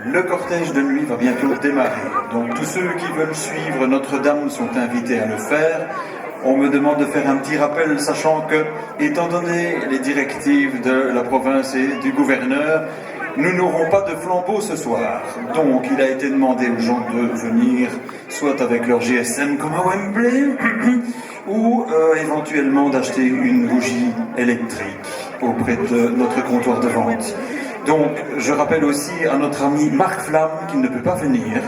Le cortège de nuit va bientôt démarrer, donc tous ceux qui veulent suivre Notre-Dame sont invités à le faire. On me demande de faire un petit rappel, sachant que, étant donné les directives de la province et du gouverneur, nous n'aurons pas de flambeau ce soir. Donc il a été demandé aux gens de venir soit avec leur GSM comme à Wembley, ou éventuellement d'acheter une bougie électrique auprès de notre comptoir de vente. Donc, je rappelle aussi à notre ami Marc Flamme qu'il ne peut pas venir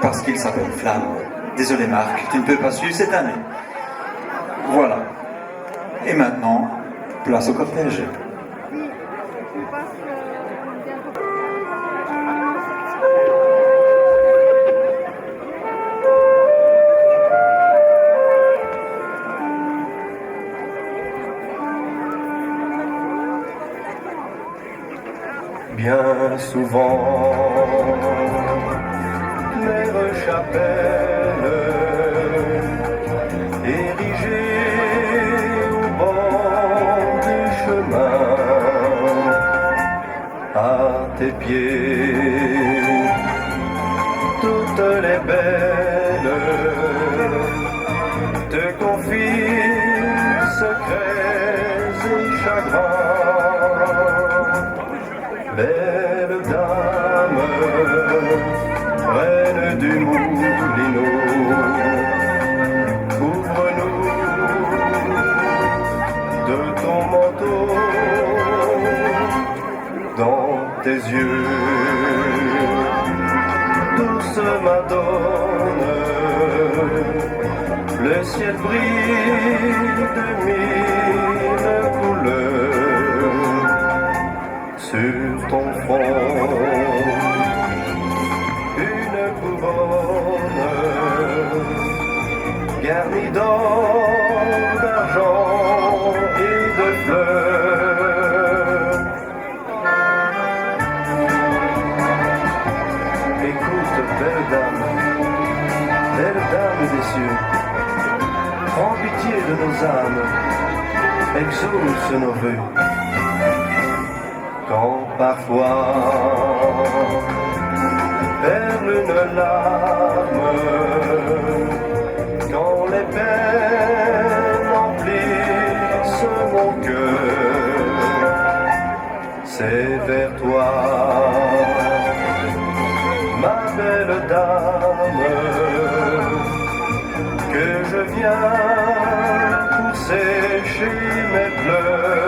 parce qu'il s'appelle Flamme. Désolé Marc, tu ne peux pas suivre cette année. Voilà. Et maintenant, place au cortège. Bien souvent, claire chapelle érigée au bord du chemin, à tes pieds, toutes les belles te confient secrets et chagrins. Belle dame, reine du Moulineau, couvre-nous de ton manteau, dans tes yeux, douce Madone, le ciel brille de mille couleurs. Sur ton front, une couronne garnie d'or, d'argent et de fleurs. Écoute, belle dame des cieux, prends pitié de nos âmes, exauce nos vœux. Quand parfois perle une larme, quand les peines emplissent mon cœur, c'est vers toi, ma belle dame, que je viens pour sécher mes pleurs.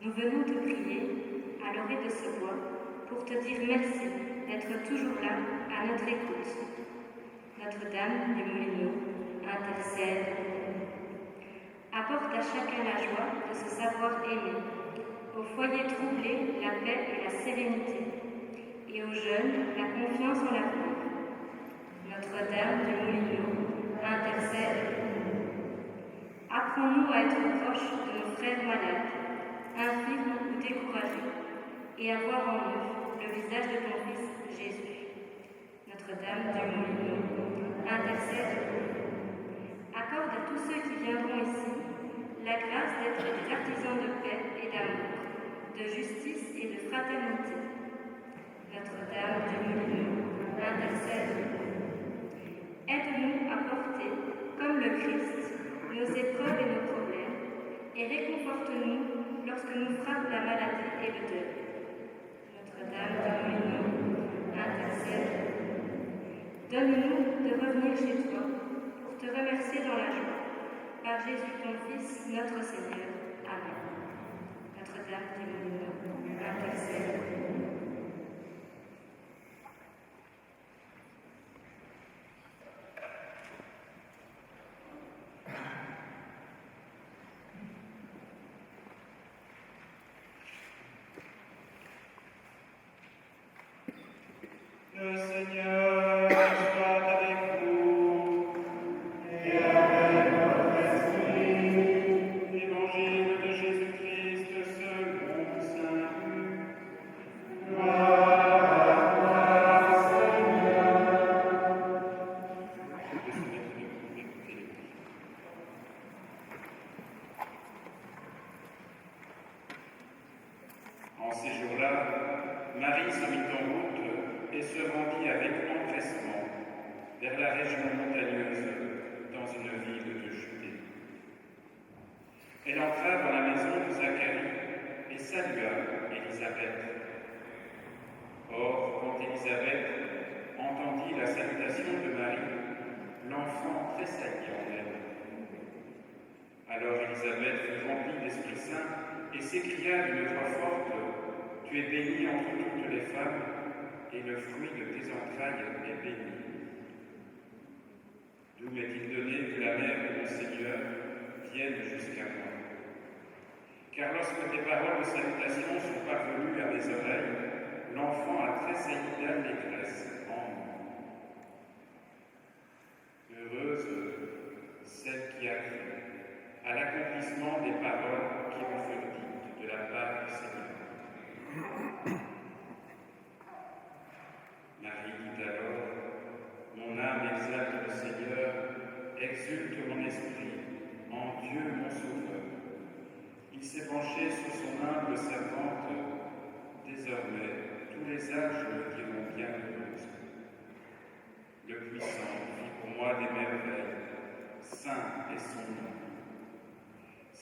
Nous venons te prier à l'orée de ce bois pour te dire merci d'être toujours là à notre écoute. Notre-Dame du Moulineau intercède. Apporte à chacun la joie de se savoir aimé, au foyer troublé la paix et la sérénité, et aux jeunes la confiance en l'avenir. Notre-Dame du Moulineau intercède. Apprends-nous à être proches de nos frères malades, infirmes ou découragés, et à voir en eux le visage de ton Fils Jésus. Notre-Dame du Moulineau intercède. Accorde à tous ceux qui viendront ici la grâce d'être des artisans de paix et d'amour, de justice et de fraternité. Notre-Dame du Moulineau intercède. Aide-nous à porter, comme le Christ, nos épreuves et nos problèmes, et réconforte-nous lorsque nous frappe la maladie et le deuil. Notre-Dame du Moulineau intercède. Donne-nous de revenir chez toi pour te remercier dans la joie. Par Jésus ton Fils, notre Seigneur. Amen. Notre-Dame du Moulineau intercède. Le Seigneur soit avec vous et avec votre esprit. Évangile de Jésus-Christ selon saint Luc. Gloire à toi, Seigneur. En ces jours-là, Marie se mit en route et se rendit avec empressement vers la région montagneuse dans une ville de Judée. Elle entra dans la maison de Zacharie et salua Élisabeth. Or, quand Élisabeth entendit la salutation de Marie, l'enfant tressaillit en elle. Alors Élisabeth fut remplie d'Esprit Saint et s'écria d'une voix forte: Tu es bénie entre toutes les femmes, et le fruit de tes entrailles est béni. D'où m'est-il donné que la mère de mon Seigneur vienne jusqu'à moi? Car lorsque tes paroles de salutation sont parvenues à mes oreilles, l'enfant a tressailli d'allégresse en moi. Heureuse celle qui a cru à l'accomplissement des paroles qui m'ont fait dites de la part du Seigneur. Marie dit alors: Mon âme exalte le Seigneur, exulte mon esprit en Dieu mon Sauveur. Il s'est penché sur son humble servante. Désormais, tous les âges me diront bienheureuse. Le Puissant fit pour moi des merveilles, saint est son nom.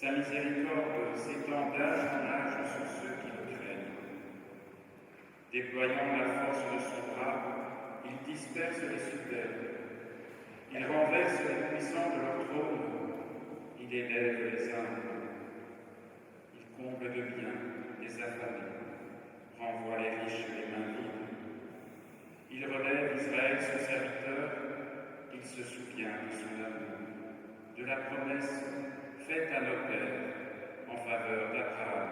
Sa miséricorde s'étend d'âge en âge sur ceux qui le craignent. Déployant la force de son bras, il disperse les superbes. Il renverse les puissants de leur trône. Il élève les humbles. Il comble de bien les affamés, renvoie les riches les mains vides. Il relève Israël son serviteur. Il se souvient de son amour, de la promesse faite à nos pères en faveur d'Abraham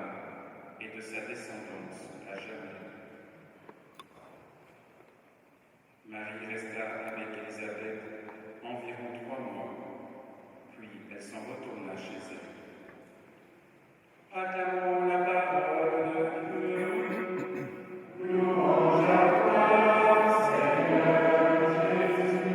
et de sa descendance à jamais. Marie resta avec Élisabeth environ 3 mois, puis elle s'en retourna chez elle. Acclamons la parole de Dieu. Louange à toi, Seigneur Jésus.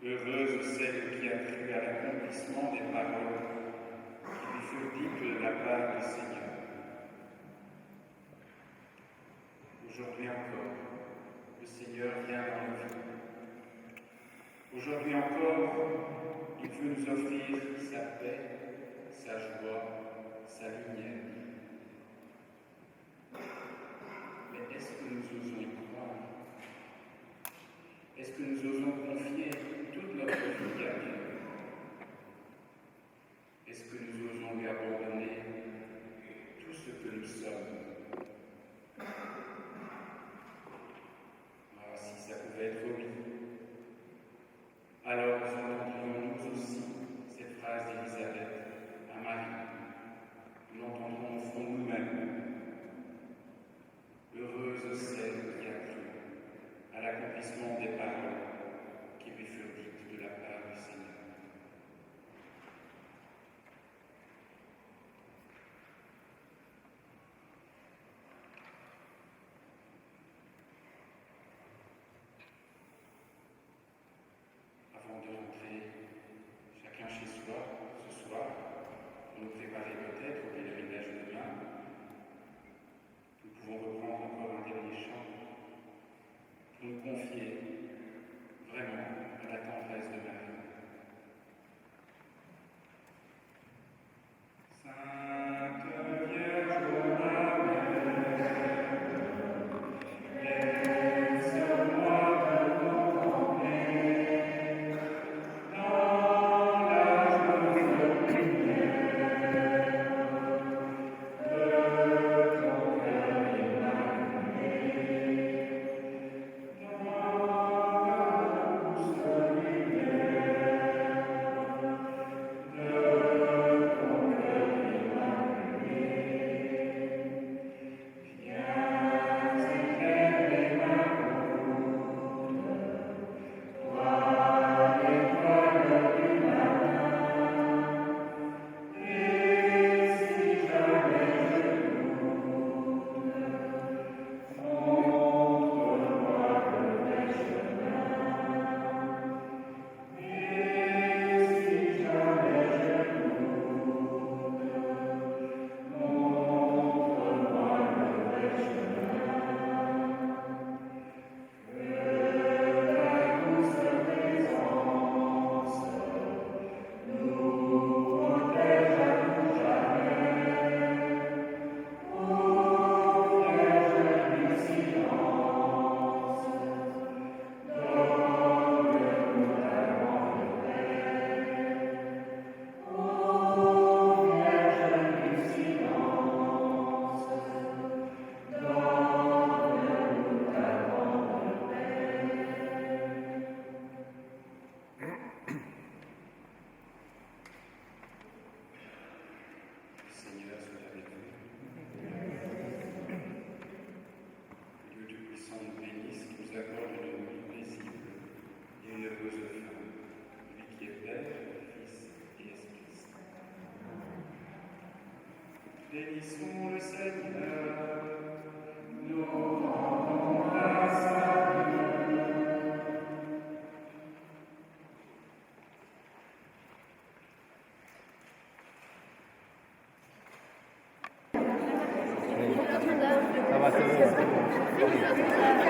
Heureuse celle qui a cru à l'accomplissement des paroles qui lui furent dites de la part du Seigneur. Aujourd'hui encore, le Seigneur vient dans nos vies. Aujourd'hui encore, il veut nous offrir sa paix, sa joie, sa lumière. Mais est-ce que nous osons y croire? Est-ce que nous osons confier toute notre vie à Dieu? Est-ce que nous osons lui abandonner tout ce que nous sommes? Ah, si ça pouvait être oui. Alors nous entendrions nous aussi cette phrase d'Élisabeth à Marie. Nous l'entendrons au fond de nous-mêmes. Heureuse celle qui a cru à l'accomplissement des paroles qui lui furent dites de la part du Seigneur. Avant de rentrer chacun chez soi ce soir, pour nous préparer peut-être au pèlerinage de demain, nous pouvons reprendre encore un dernier chant pour nous confier vraiment à la tendresse de Marie. Sainte Vierge Marie, laisse-moi te contempler dans la joie lumière de ton cœur immaculé, dans la douce lumière de ton cœur immaculé. Viens éclairer ma route, toi l'étoile du matin, et si jamais je doute, montre-moi le vrai chemin. Et si jamais je doute, montre-moi le vrai chemin. Que ta douce présence nous protège à tout jamais. Ô Vierge du silence, donne-nous ta grande paix. Ô Vierge du silence, donne-nous ta grande paix. Le Seigneur soit avec vous. Que Dieu Tout-Puissant nous bénisse, qui nous accorde une vie paisible et une heureuse fin. Lui qui est Père, Fils et Esprit Saint. Bénissons le Seigneur, nous rendons grâce à Dieu. Ça va, c'est bon.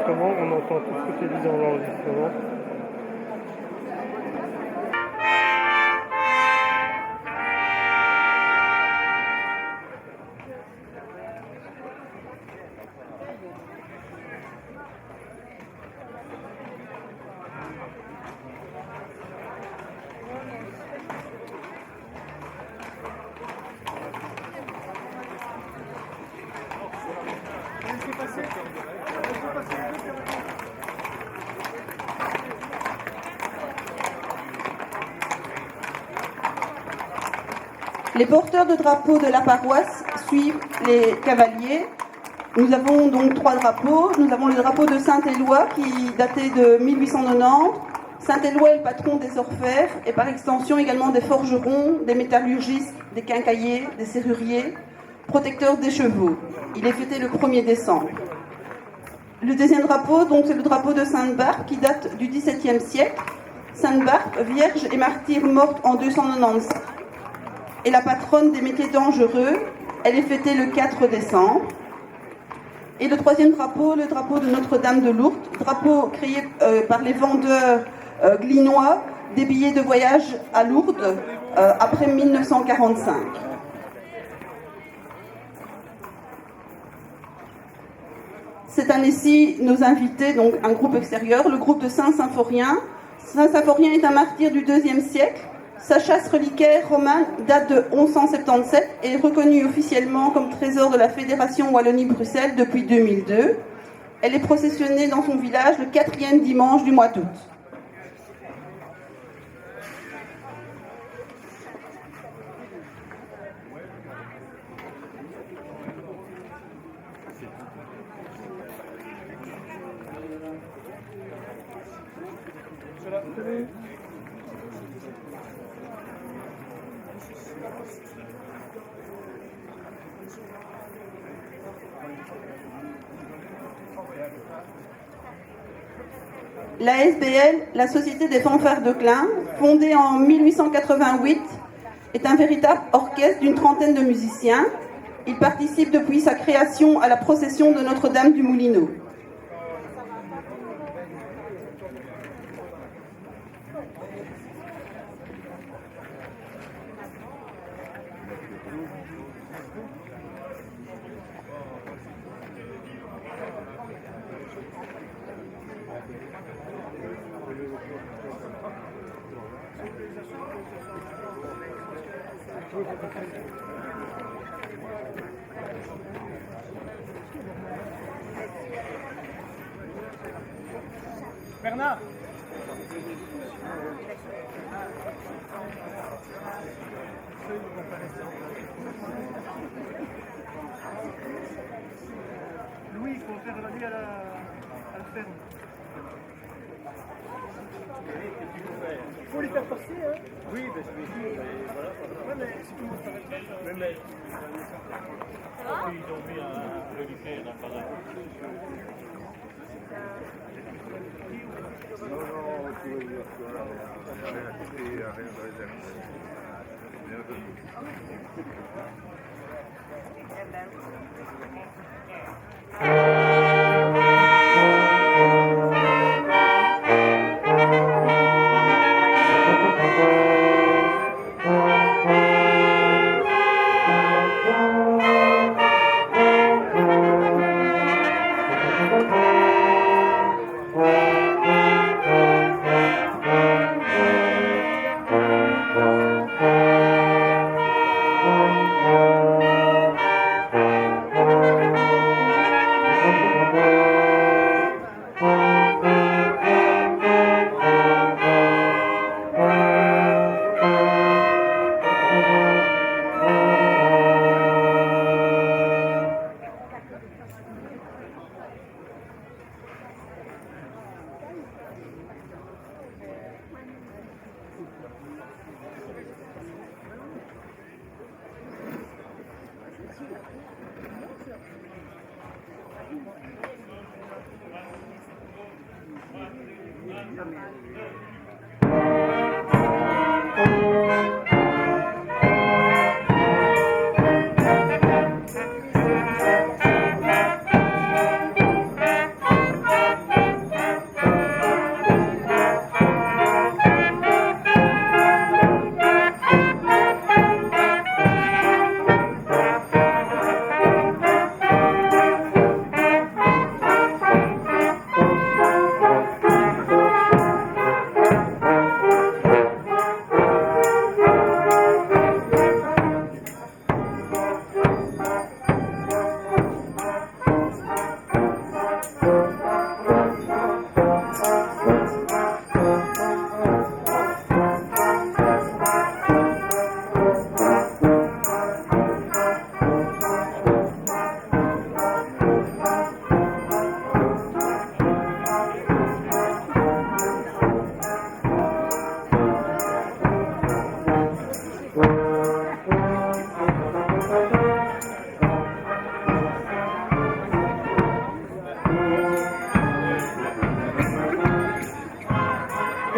Comment on entend tout ce que tu dis dans l'enregistrement? Les porteurs de drapeaux de la paroisse suivent les cavaliers. Nous avons donc 3 drapeaux. Nous avons le drapeau de Saint-Éloi qui datait de 1890. Saint-Éloi est le patron des orfèvres et par extension également des forgerons, des métallurgistes, des quincailliers, des serruriers, protecteurs des chevaux. Il est fêté le 1er décembre. Le deuxième drapeau, donc, c'est le drapeau de Sainte-Barbe qui date du XVIIe siècle. Sainte-Barbe, vierge et martyre morte en 295, est la patronne des métiers dangereux. Elle est fêtée le 4 décembre. Et le troisième drapeau, le drapeau de Notre-Dame de Lourdes, drapeau créé par les vendeurs glinois des billets de voyage à Lourdes après 1945. Cette année-ci, nos invités, donc un groupe extérieur, le groupe de Saint-Symphorien. Saint-Symphorien est un martyr du IIe siècle. Sa chasse reliquaire romane date de 1177 et est reconnue officiellement comme trésor de la Fédération Wallonie-Bruxelles depuis 2002. Elle est processionnée dans son village le 4e dimanche du mois d'août. La SBL, la Société des fanfares de Klein, fondée en 1888, est un véritable orchestre d'une trentaine de musiciens. Il participe depuis sa création à la procession de Notre-Dame du Moulineau. Bernard. Louis, il faut faire la nuit à la ferme. Il faut les faire passer, hein? Oui, ben je vais dire, voilà. Ouais, mais si tout le monde s'arrête. Mais. Ça va? Ils ont mis un reliquaire dans le palais. Non, tu veux dire que rien de réservé.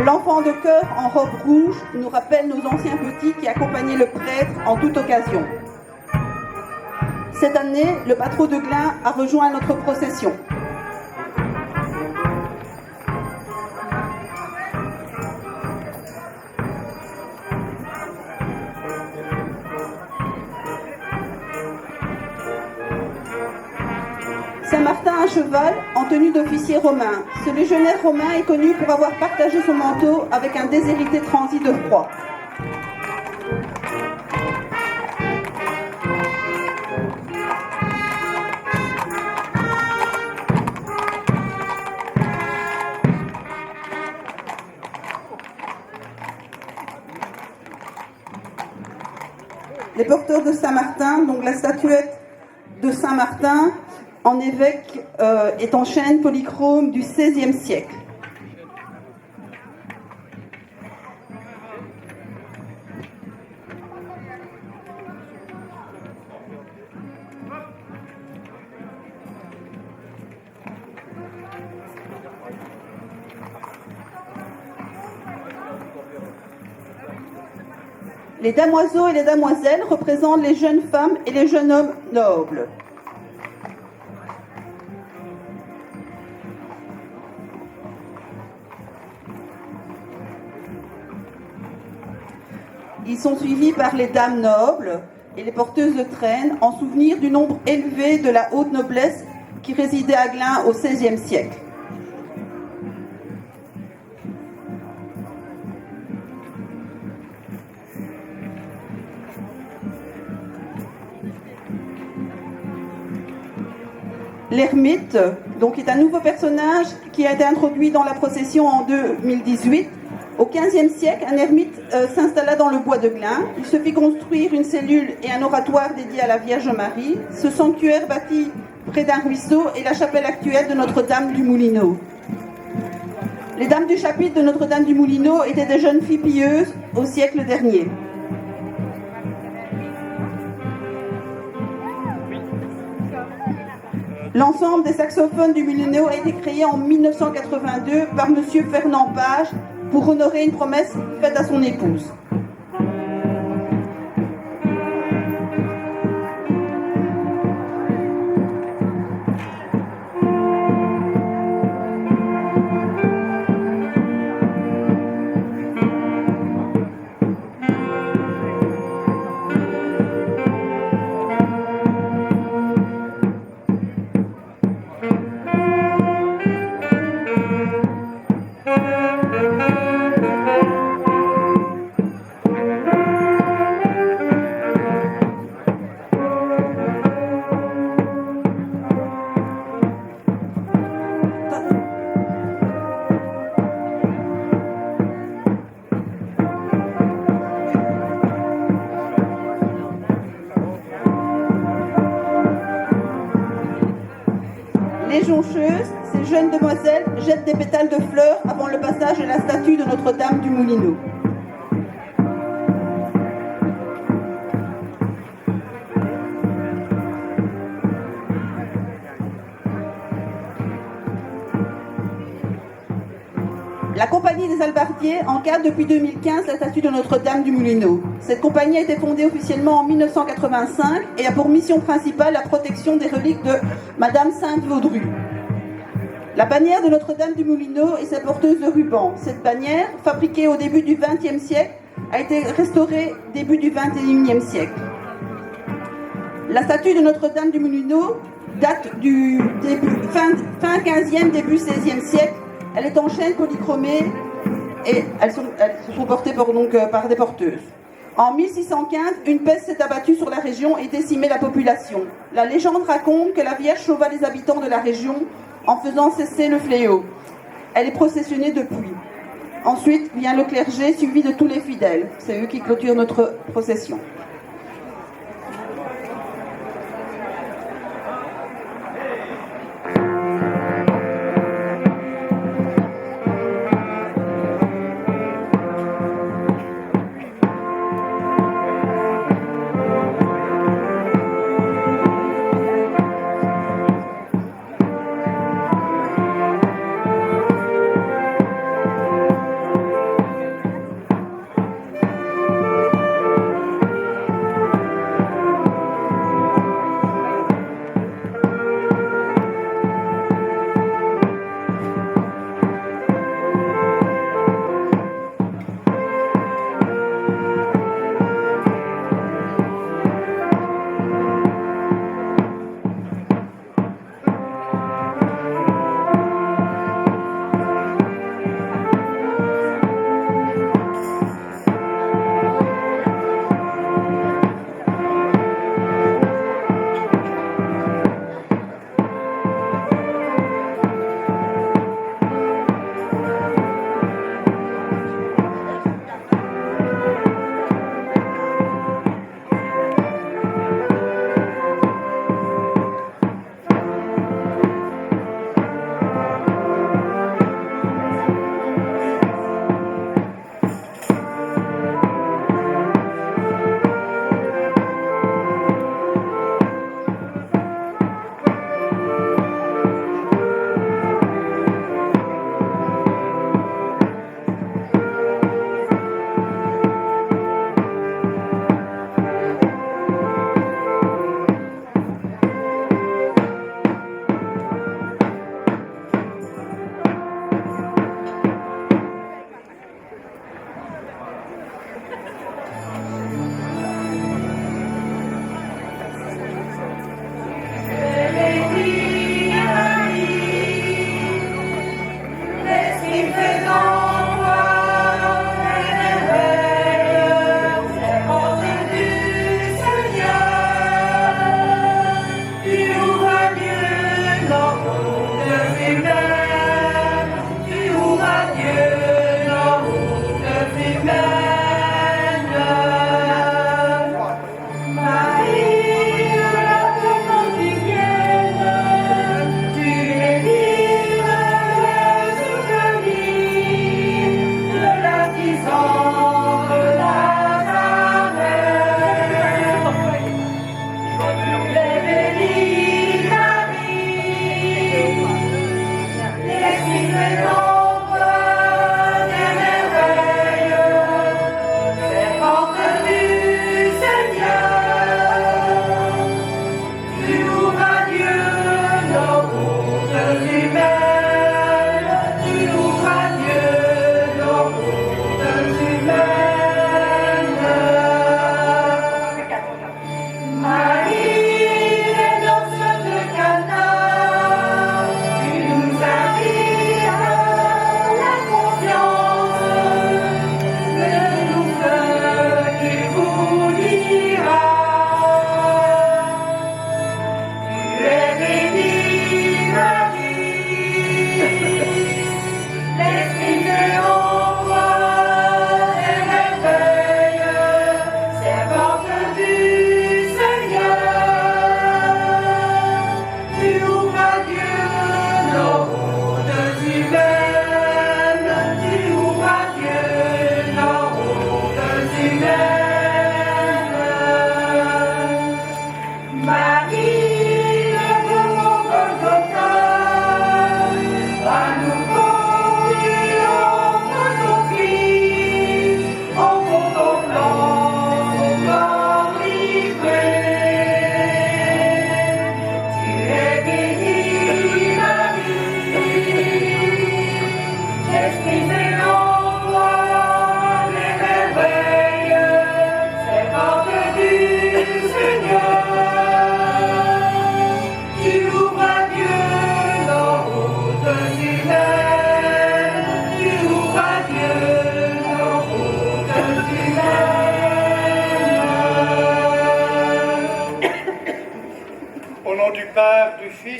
L'enfant de chœur en robe rouge nous rappelle nos anciens petits qui accompagnaient le prêtre en toute occasion. Cette année, le Patro de Glun a rejoint notre procession. Saint-Martin à cheval en tenue d'officier romain. Ce légionnaire romain est connu pour avoir partagé son manteau avec un déshérité transi de froid. Les porteurs de Saint-Martin, donc la statuette de Saint-Martin, en évêque, est en chêne polychrome du XVIe siècle. Les damoiseaux et les damoiselles représentent les jeunes femmes et les jeunes hommes nobles. Ils sont suivis par les dames nobles et les porteuses de traînes en souvenir du nombre élevé de la haute noblesse qui résidait à Glun au XVIe siècle. L'ermite, donc, est un nouveau personnage qui a été introduit dans la procession en 2018. Au XVe siècle, un ermite s'installa dans le bois de Glun. Il se fit construire une cellule et un oratoire dédié à la Vierge Marie. Ce sanctuaire bâti près d'un ruisseau est la chapelle actuelle de Notre-Dame du Moulineau. Les dames du chapitre de Notre-Dame du Moulineau étaient des jeunes filles pieuses au siècle dernier. L'ensemble des saxophones du Moulineau a été créé en 1982 par M. Fernand Page pour honorer une promesse faite à son épouse. Les joncheuses, ces jeunes demoiselles, jettent des pétales de fleurs avant le passage de la statue de Notre-Dame du Moulineau. La Compagnie des Albardiers encadre depuis 2015 la statue de Notre-Dame du Moulineau. Cette compagnie a été fondée officiellement en 1985 et a pour mission principale la protection des reliques de Madame Sainte-Vaudrue. La bannière de Notre-Dame du Moulineau est sa porteuse de ruban. Cette bannière, fabriquée au début du XXe siècle, a été restaurée début du XXIe siècle. La statue de Notre-Dame du Moulineau date du fin 15e, début 16e siècle. Elle est en chêne polychromée et elles sont portées par des porteuses. En 1615, une peste s'est abattue sur la région et décimait la population. La légende raconte que la Vierge sauva les habitants de la région en faisant cesser le fléau. Elle est processionnée depuis. Ensuite vient le clergé suivi de tous les fidèles. C'est eux qui clôturent notre procession.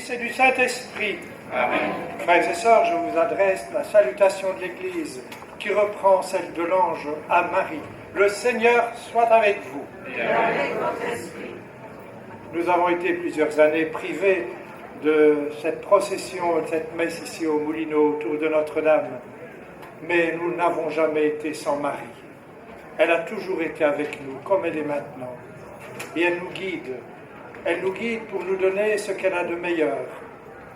Fils et du Saint-Esprit. Amen. Frères et sœurs, je vous adresse la salutation de l'Église qui reprend celle de l'ange à Marie. Le Seigneur soit avec vous. Et avec votre esprit. Nous avons été plusieurs années privés de cette procession, de cette messe ici au Moulineau autour de Notre-Dame. Mais nous n'avons jamais été sans Marie. Elle a toujours été avec nous, comme elle est maintenant. Et elle nous guide. Elle nous guide pour nous donner ce qu'elle a de meilleur.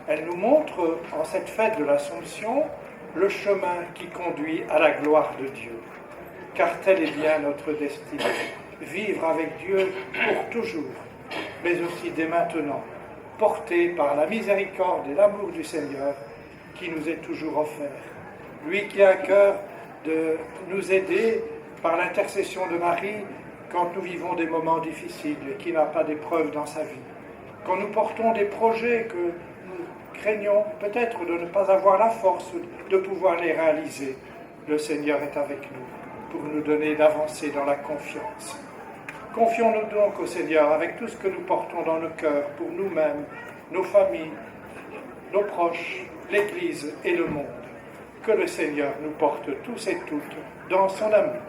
Elle nous montre, en cette fête de l'Assomption, le chemin qui conduit à la gloire de Dieu. Car telle est bien notre destinée. Vivre avec Dieu pour toujours, mais aussi dès maintenant, porté par la miséricorde et l'amour du Seigneur qui nous est toujours offert. Lui qui a à cœur de nous aider par l'intercession de Marie quand nous vivons des moments difficiles et qui n'a pas d'épreuve dans sa vie. Quand nous portons des projets que nous craignons peut-être de ne pas avoir la force de pouvoir les réaliser, le Seigneur est avec nous pour nous donner d'avancer dans la confiance. Confions-nous donc au Seigneur avec tout ce que nous portons dans nos cœurs pour nous-mêmes, nos familles, nos proches, l'Église et le monde. Que le Seigneur nous porte tous et toutes dans son amour.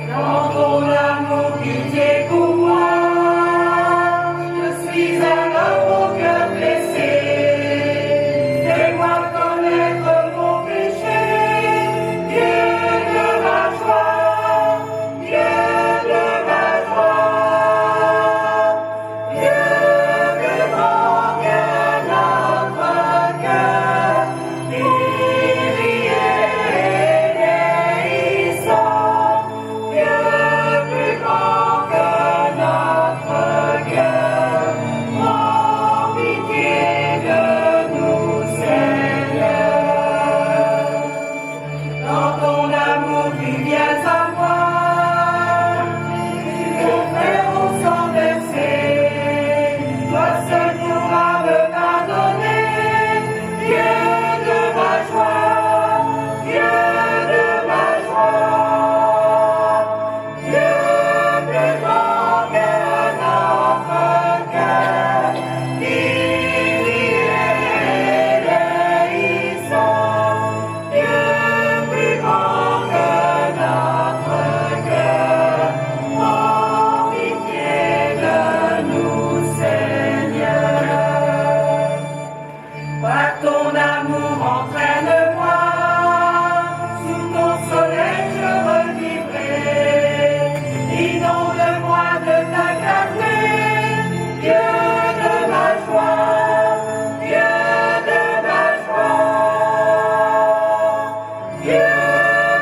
Dans ton amour, pitié pour moi, je suis un homme au cœur blessé. Fais-moi connaître mon péché, Dieu de ma joie, Dieu de ma joie. Dieu plus grand que notre cœur, pilier déhissant. Dieu plus grand que notre cœur, prends pitié de nous, Seigneur. Dans ton amour, tu viens à moi, ton frère au sang versé, toi seul pourras me pardonner. Dieu de ma joie, Dieu de ma joie. Dieu plus grand que notre cœur, pilier déhissant. Dieu plus grand que notre cœur, prends pitié de nous, Seigneur. Par ton amour, entraîne-moi, sous ton soleil je revivrai. Inonde-moi de ta clarté, Dieu de ma joie, Dieu de ma joie. Dieu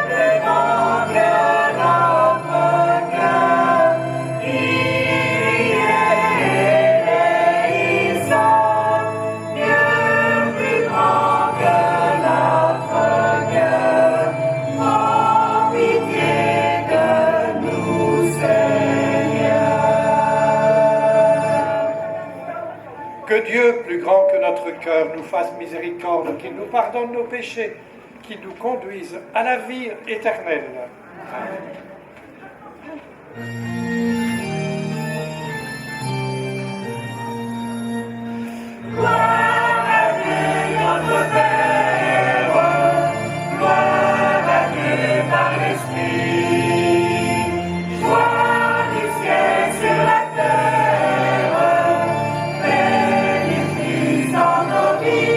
plus grand que notre cœur, pilier déhissant. Dieu plus grand que notre cœur, prends pitié de nous, Seigneur. Que Dieu, plus grand que notre cœur, nous fasse miséricorde, qu'il nous pardonne nos péchés, qu'il nous conduise à la vie éternelle. Gloire à Dieu notre Père, gloire à Dieu par l'Esprit, joie du ciel sur la terre, bénéfice dans nos vies.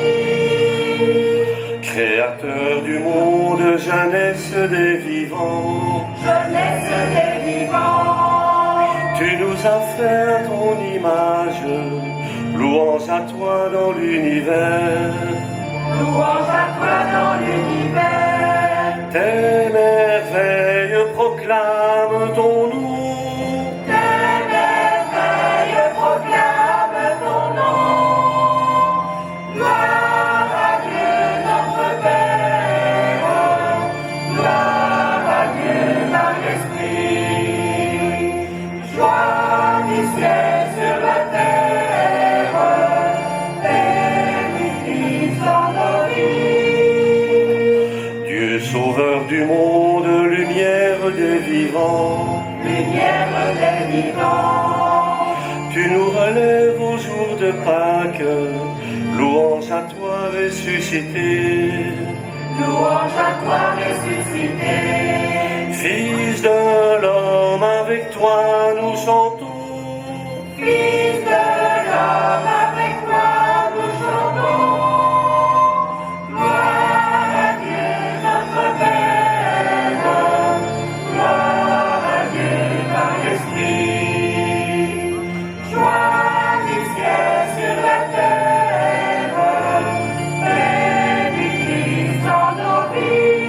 Créateur du monde, jeunesse des vivants, Jeunesse des vivants, tu nous as fait à ton image, louange à toi dans l'univers. louange à toi dans l'univers. Tes merveilles proclament ton nom, Tes merveilles proclament ton nom. Gloire à Dieu notre Père, gloire à Dieu par l'Esprit, joie du ciel sur la terre, bénéfice dans nos vies. Dieu sauveur du monde, lumière des Tu nous relèves au jour de Pâques, louange à toi ressuscité. Louange à toi ressuscité. Fils de l'homme, avec toi nous chantons. Fils de l'homme, avec toi nous chantons. Gloire à Dieu notre Père. Gloire à Dieu par l'Esprit. Joie du ciel sur la terre. Paix du Christ en nos vies.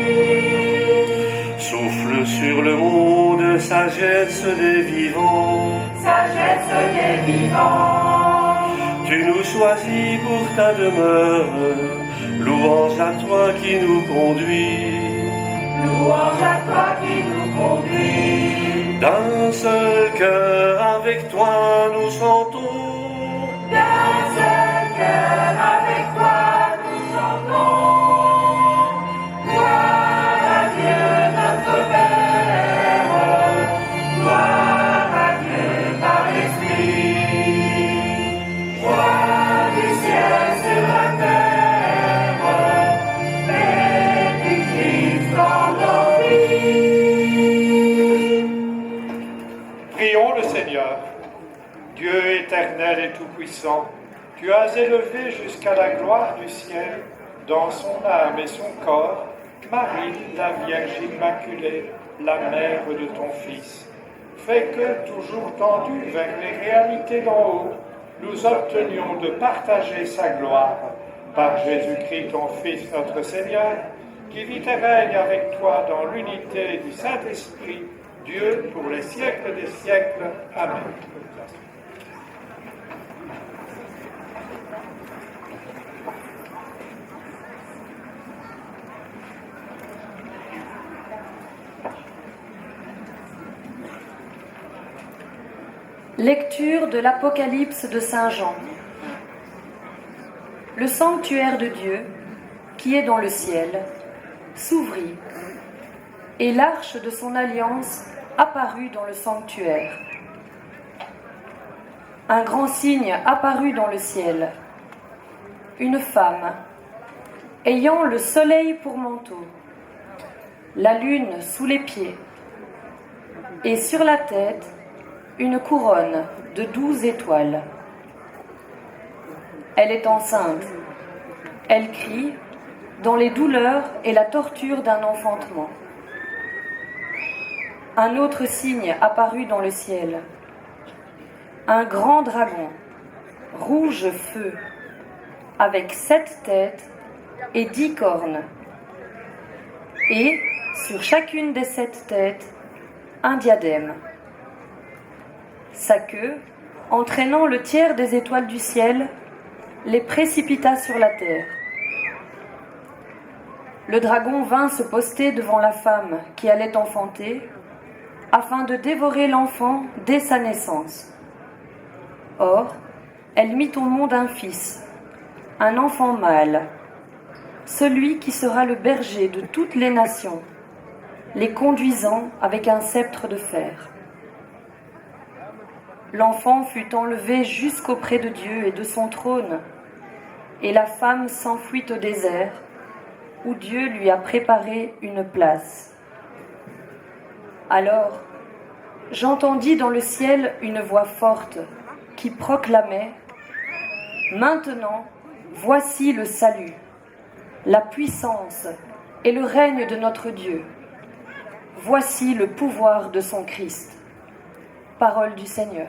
Souffle sur le monde, sagesse des vivants. Sagesse des vivants. Tu nous choisis pour ta demeure, louange à toi qui nous conduit. Louange à toi qui nous conduit. D'un seul cœur avec toi nous chantons. D'un seul cœur avec toi nous chantons. Gloire à Dieu notre Père. Gloire à Dieu par l'Esprit. Joie du ciel sur la terre. Paix du Christ en nos vies. Prions le Seigneur. Dieu éternel et tout-puissant, tu as élevé jusqu'à la gloire du ciel, dans son âme et son corps, Marie, la Vierge Immaculée, la mère de ton Fils. Fais que, toujours tendus vers les réalités d'en haut, nous obtenions de partager sa gloire par Jésus-Christ, ton Fils, notre Seigneur, qui vit et règne avec toi dans l'unité du Saint-Esprit, Dieu pour les siècles des siècles. Amen. Lecture de l'Apocalypse de Saint Jean. Le sanctuaire de Dieu, qui est dans le ciel, s'ouvrit, et l'arche de son alliance apparut dans le sanctuaire. Un grand signe apparut dans le ciel, une femme, ayant le soleil pour manteau, la lune sous les pieds, et sur la tête, une couronne de 12 étoiles. Elle est enceinte. Elle crie dans les douleurs et la torture d'un enfantement. Un autre signe apparut dans le ciel. Un grand dragon, rouge feu, avec 7 têtes et 10 cornes. Et, sur chacune des 7 têtes, un diadème. Sa queue, entraînant le tiers des étoiles du ciel, les précipita sur la terre. Le dragon vint se poster devant la femme qui allait enfanter, afin de dévorer l'enfant dès sa naissance. Or, elle mit au monde un fils, un enfant mâle, celui qui sera le berger de toutes les nations, les conduisant avec un sceptre de fer. L'enfant fut enlevé jusqu'auprès de Dieu et de son trône, et la femme s'enfuit au désert, où Dieu lui a préparé une place. Alors, j'entendis dans le ciel une voix forte qui proclamait « Maintenant, voici le salut, la puissance et le règne de notre Dieu. Voici le pouvoir de son Christ. » Parole du Seigneur.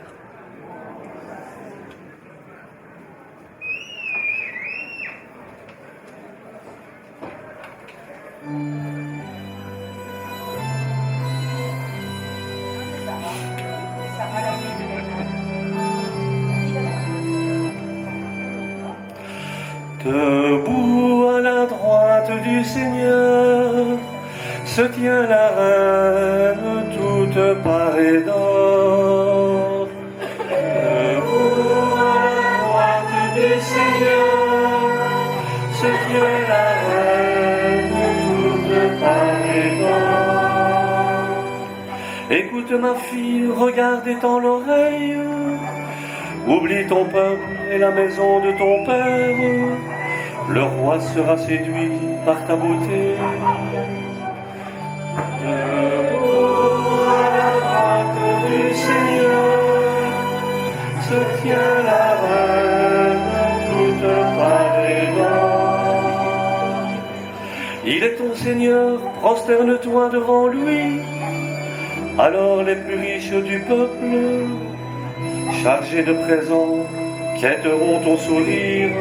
Debout à la droite du Seigneur se tient la reine toute parée d'or. Debout à la droite du Seigneur se tient la reine toute parée d'or. Écoute ma fille, regarde étends l'oreille. Oublie ton peuple et la maison de ton père. Le roi sera séduit par ta beauté. Debout à la droite du Seigneur se tient la reine toute parée d'or. Il est ton Seigneur, prosterne-toi devant lui. Alors les plus riches du peuple, chargés de présents, quêteront ton sourire.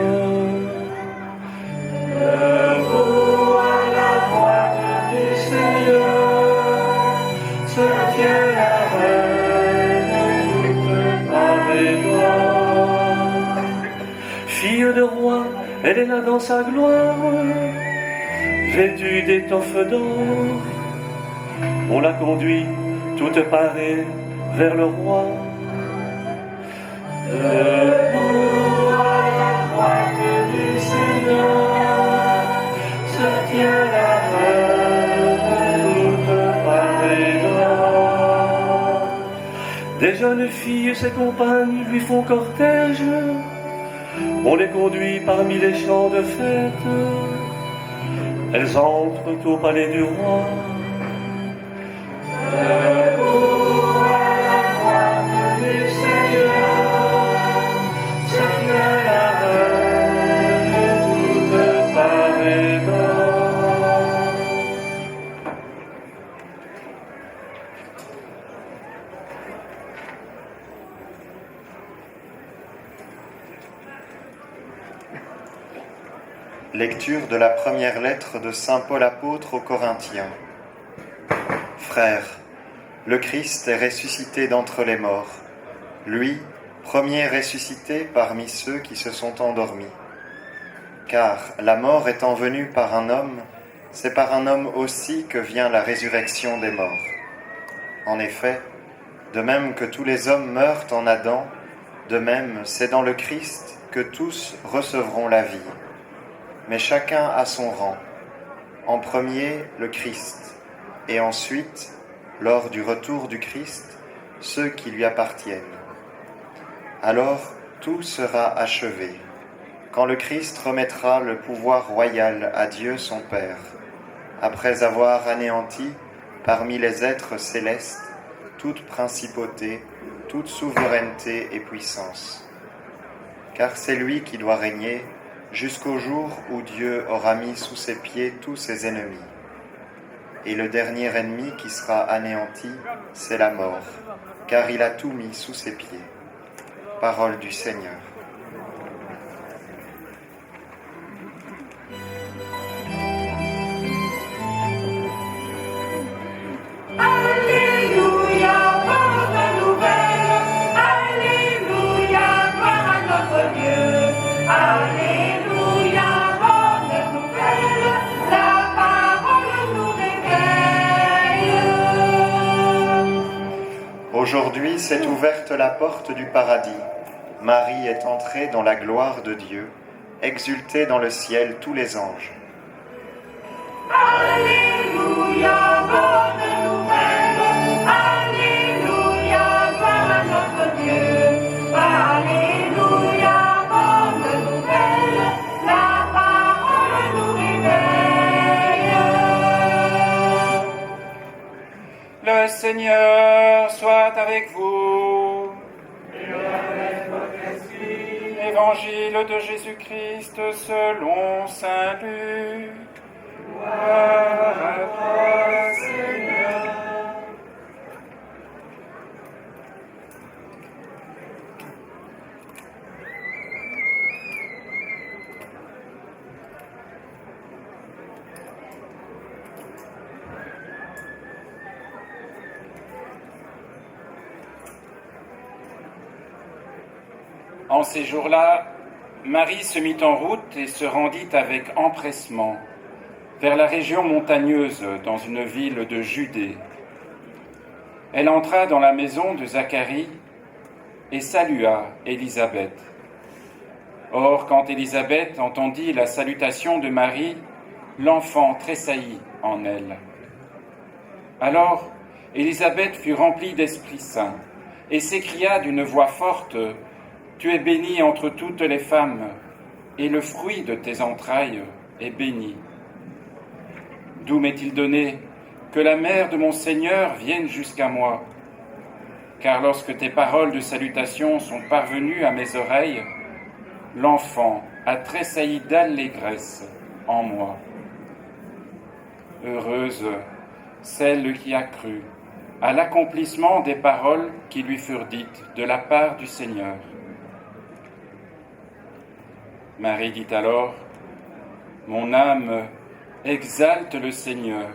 Debout à la droite du Seigneur se tient la reine toute parée d'or. Fille de roi, elle est là dans sa gloire, vêtue d'étoffes d'or. On la conduit toute parée vers le roi. Debout à la droite du Seigneur se tient la reine toute parée d'or. Des jeunes filles et ses compagnes lui font cortège. On les conduit parmi les champs de fête. Elles entrent au palais du roi. Debout à la droite du Seigneur se tient la reine toute parée d'or. Lecture de la première lettre de saint Paul apôtre aux Corinthiens. Frères, le Christ est ressuscité d'entre les morts, lui, premier ressuscité parmi ceux qui se sont endormis. Car la mort étant venue par un homme, c'est par un homme aussi que vient la résurrection des morts. En effet, de même que tous les hommes meurent en Adam, de même c'est dans le Christ que tous recevront la vie. Mais chacun à son rang. En premier, le Christ, et ensuite, lors du retour du Christ, ceux qui lui appartiennent. Alors, tout sera achevé, quand le Christ remettra le pouvoir royal à Dieu son Père, après avoir anéanti, parmi les êtres célestes, toute principauté, toute souveraineté et puissance. Car c'est lui qui doit régner jusqu'au jour où Dieu aura mis sous ses pieds tous ses ennemis. Et le dernier ennemi qui sera anéanti, c'est la mort, car il a tout mis sous ses pieds. Parole du Seigneur. Alléluia, bonne nouvelle. Alléluia, gloire à notre Dieu. Alléluia, bonne nouvelle. La parole nous réveille. Aujourd'hui s'est ouverte la porte du paradis. Marie est entrée dans la gloire de Dieu, exultée dans le ciel tous les anges. Alléluia, bonne nouvelle. Alléluia, gloire à notre Dieu. Alléluia, bonne nouvelle. La parole nous réveille. Le Seigneur soit avec vous. Évangile de Jésus-Christ selon saint Luc. Gloire à toi, Seigneur. En ces jours-là, Marie se mit en route et se rendit avec empressement vers la région montagneuse dans une ville de Judée. Elle entra dans la maison de Zacharie et salua Élisabeth. Or, quand Élisabeth entendit la salutation de Marie, l'enfant tressaillit en elle. Alors, Élisabeth fut remplie d'Esprit Saint et s'écria d'une voix forte: « Tu es bénie entre toutes les femmes, et le fruit de tes entrailles est béni. D'où m'est-il donné que la mère de mon Seigneur vienne jusqu'à moi? Car lorsque tes paroles de salutation sont parvenues à mes oreilles, l'enfant a tressailli d'allégresse en moi. Heureuse celle qui a cru à l'accomplissement des paroles qui lui furent dites de la part du Seigneur. Marie dit alors, « Mon âme exalte le Seigneur,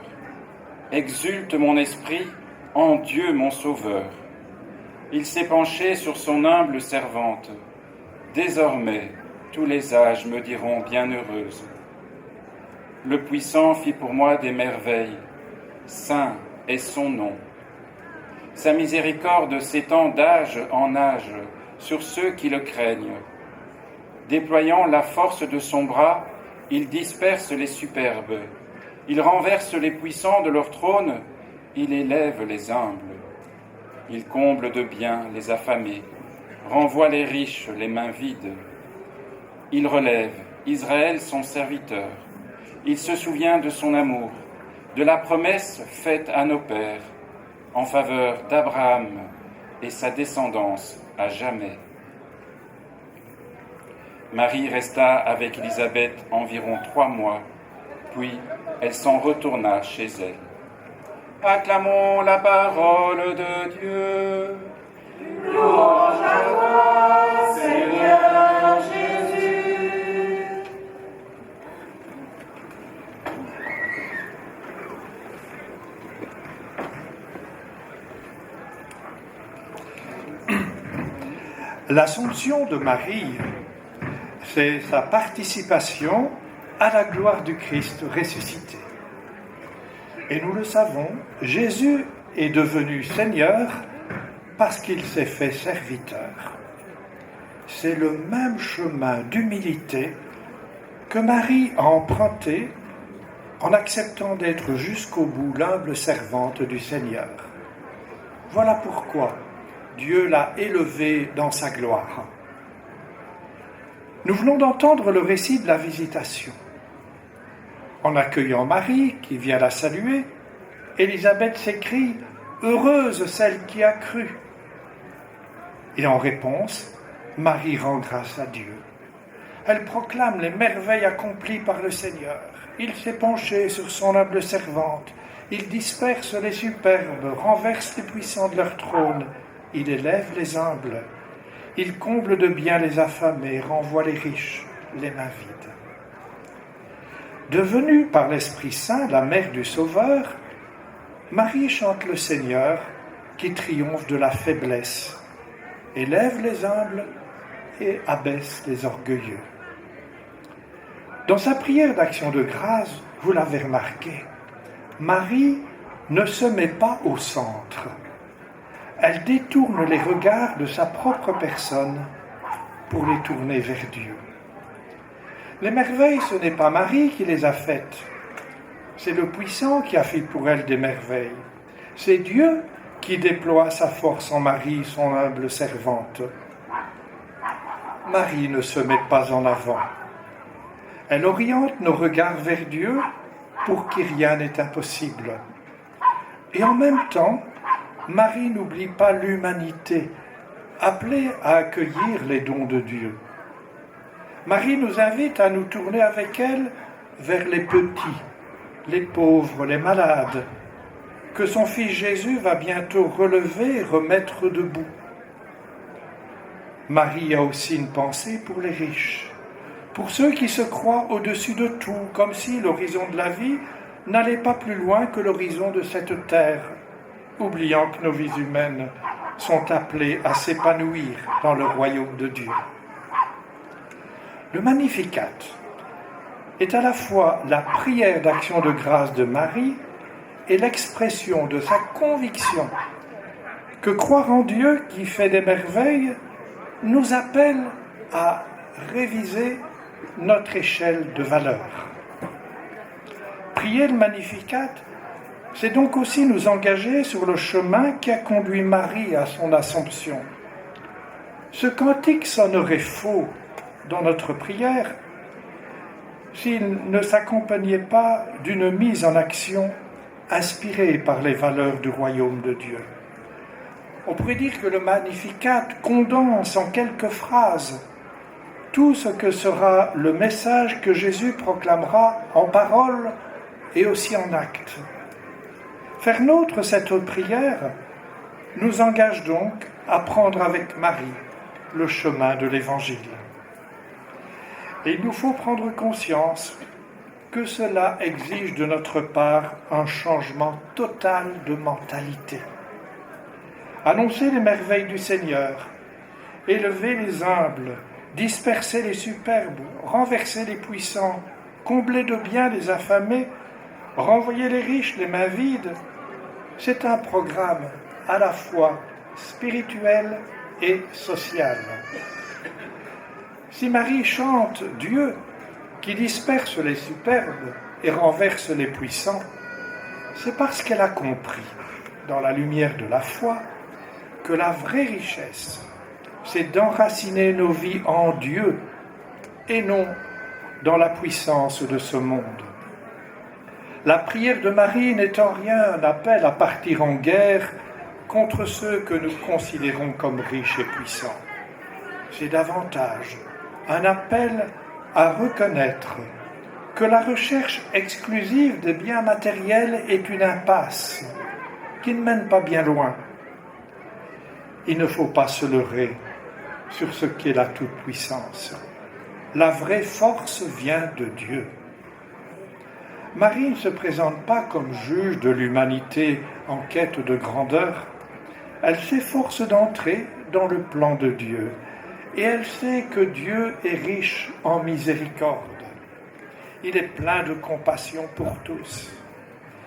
exulte mon esprit en Dieu mon Sauveur. Il s'est penché sur son humble servante. Désormais, tous les âges me diront bienheureuse. Le Puissant fit pour moi des merveilles, saint est son nom. Sa miséricorde s'étend d'âge en âge sur ceux qui le craignent. Déployant la force de son bras, il disperse les superbes. Il renverse les puissants de leur trône, il élève les humbles. Il comble de biens les affamés, renvoie les riches les mains vides. Il relève Israël son serviteur. Il se souvient de son amour, de la promesse faite à nos pères, en faveur d'Abraham et sa descendance à jamais. Marie resta avec Élisabeth environ 3 mois, puis elle s'en retourna chez elle. Acclamons la parole de Dieu. Louange à toi, Seigneur Jésus. L'Assomption de Marie, c'est sa participation à la gloire du Christ ressuscité. Et nous le savons, Jésus est devenu Seigneur parce qu'il s'est fait serviteur. C'est le même chemin d'humilité que Marie a emprunté en acceptant d'être jusqu'au bout l'humble servante du Seigneur. Voilà pourquoi Dieu l'a élevée dans sa gloire. Nous venons d'entendre le récit de la visitation. En accueillant Marie, qui vient la saluer, Élisabeth s'écrie « Heureuse celle qui a cru ». Et en réponse, Marie rend grâce à Dieu. Elle proclame les merveilles accomplies par le Seigneur. Il s'est penché sur son humble servante. Il disperse les superbes, renverse les puissants de leur trône. Il élève les humbles. Il comble de biens les affamés, renvoie les riches, les mains vides. Devenue par l'Esprit Saint la mère du Sauveur, Marie chante le Seigneur qui triomphe de la faiblesse, élève les humbles et abaisse les orgueilleux. Dans sa prière d'action de grâce, vous l'avez remarqué, Marie ne se met pas au centre. Elle détourne les regards de sa propre personne pour les tourner vers Dieu. Les merveilles, ce n'est pas Marie qui les a faites. C'est le Puissant qui a fait pour elle des merveilles. C'est Dieu qui déploie sa force en Marie, son humble servante. Marie ne se met pas en avant. Elle oriente nos regards vers Dieu pour qui rien n'est impossible. Et en même temps, Marie n'oublie pas l'humanité, appelée à accueillir les dons de Dieu. Marie nous invite à nous tourner avec elle vers les petits, les pauvres, les malades, que son Fils Jésus va bientôt relever et remettre debout. Marie a aussi une pensée pour les riches, pour ceux qui se croient au-dessus de tout, comme si l'horizon de la vie n'allait pas plus loin que l'horizon de cette terre, oubliant que nos vies humaines sont appelées à s'épanouir dans le royaume de Dieu. Le Magnificat est à la fois la prière d'action de grâce de Marie et l'expression de sa conviction que croire en Dieu qui fait des merveilles nous appelle à réviser notre échelle de valeurs. Prier le Magnificat, c'est donc aussi nous engager sur le chemin qui a conduit Marie à son Assomption. Ce cantique sonnerait faux dans notre prière s'il ne s'accompagnait pas d'une mise en action inspirée par les valeurs du royaume de Dieu. On pourrait dire que le Magnificat condense en quelques phrases tout ce que sera le message que Jésus proclamera en parole et aussi en acte. Faire nôtre cette prière nous engage donc à prendre avec Marie le chemin de l'Évangile. Et il nous faut prendre conscience que cela exige de notre part un changement total de mentalité. Annoncer les merveilles du Seigneur, élever les humbles, disperser les superbes, renverser les puissants, combler de biens les affamés, renvoyer les riches les mains vides, c'est un programme à la fois spirituel et social. Si Marie chante Dieu qui disperse les superbes et renverse les puissants, c'est parce qu'elle a compris, dans la lumière de la foi, que la vraie richesse, c'est d'enraciner nos vies en Dieu et non dans la puissance de ce monde. La prière de Marie n'est en rien un appel à partir en guerre contre ceux que nous considérons comme riches et puissants. C'est davantage un appel à reconnaître que la recherche exclusive des biens matériels est une impasse qui ne mène pas bien loin. Il ne faut pas se leurrer sur ce qu'est la toute-puissance. La vraie force vient de Dieu. Marie ne se présente pas comme juge de l'humanité en quête de grandeur. Elle s'efforce d'entrer dans le plan de Dieu et elle sait que Dieu est riche en miséricorde. Il est plein de compassion pour tous,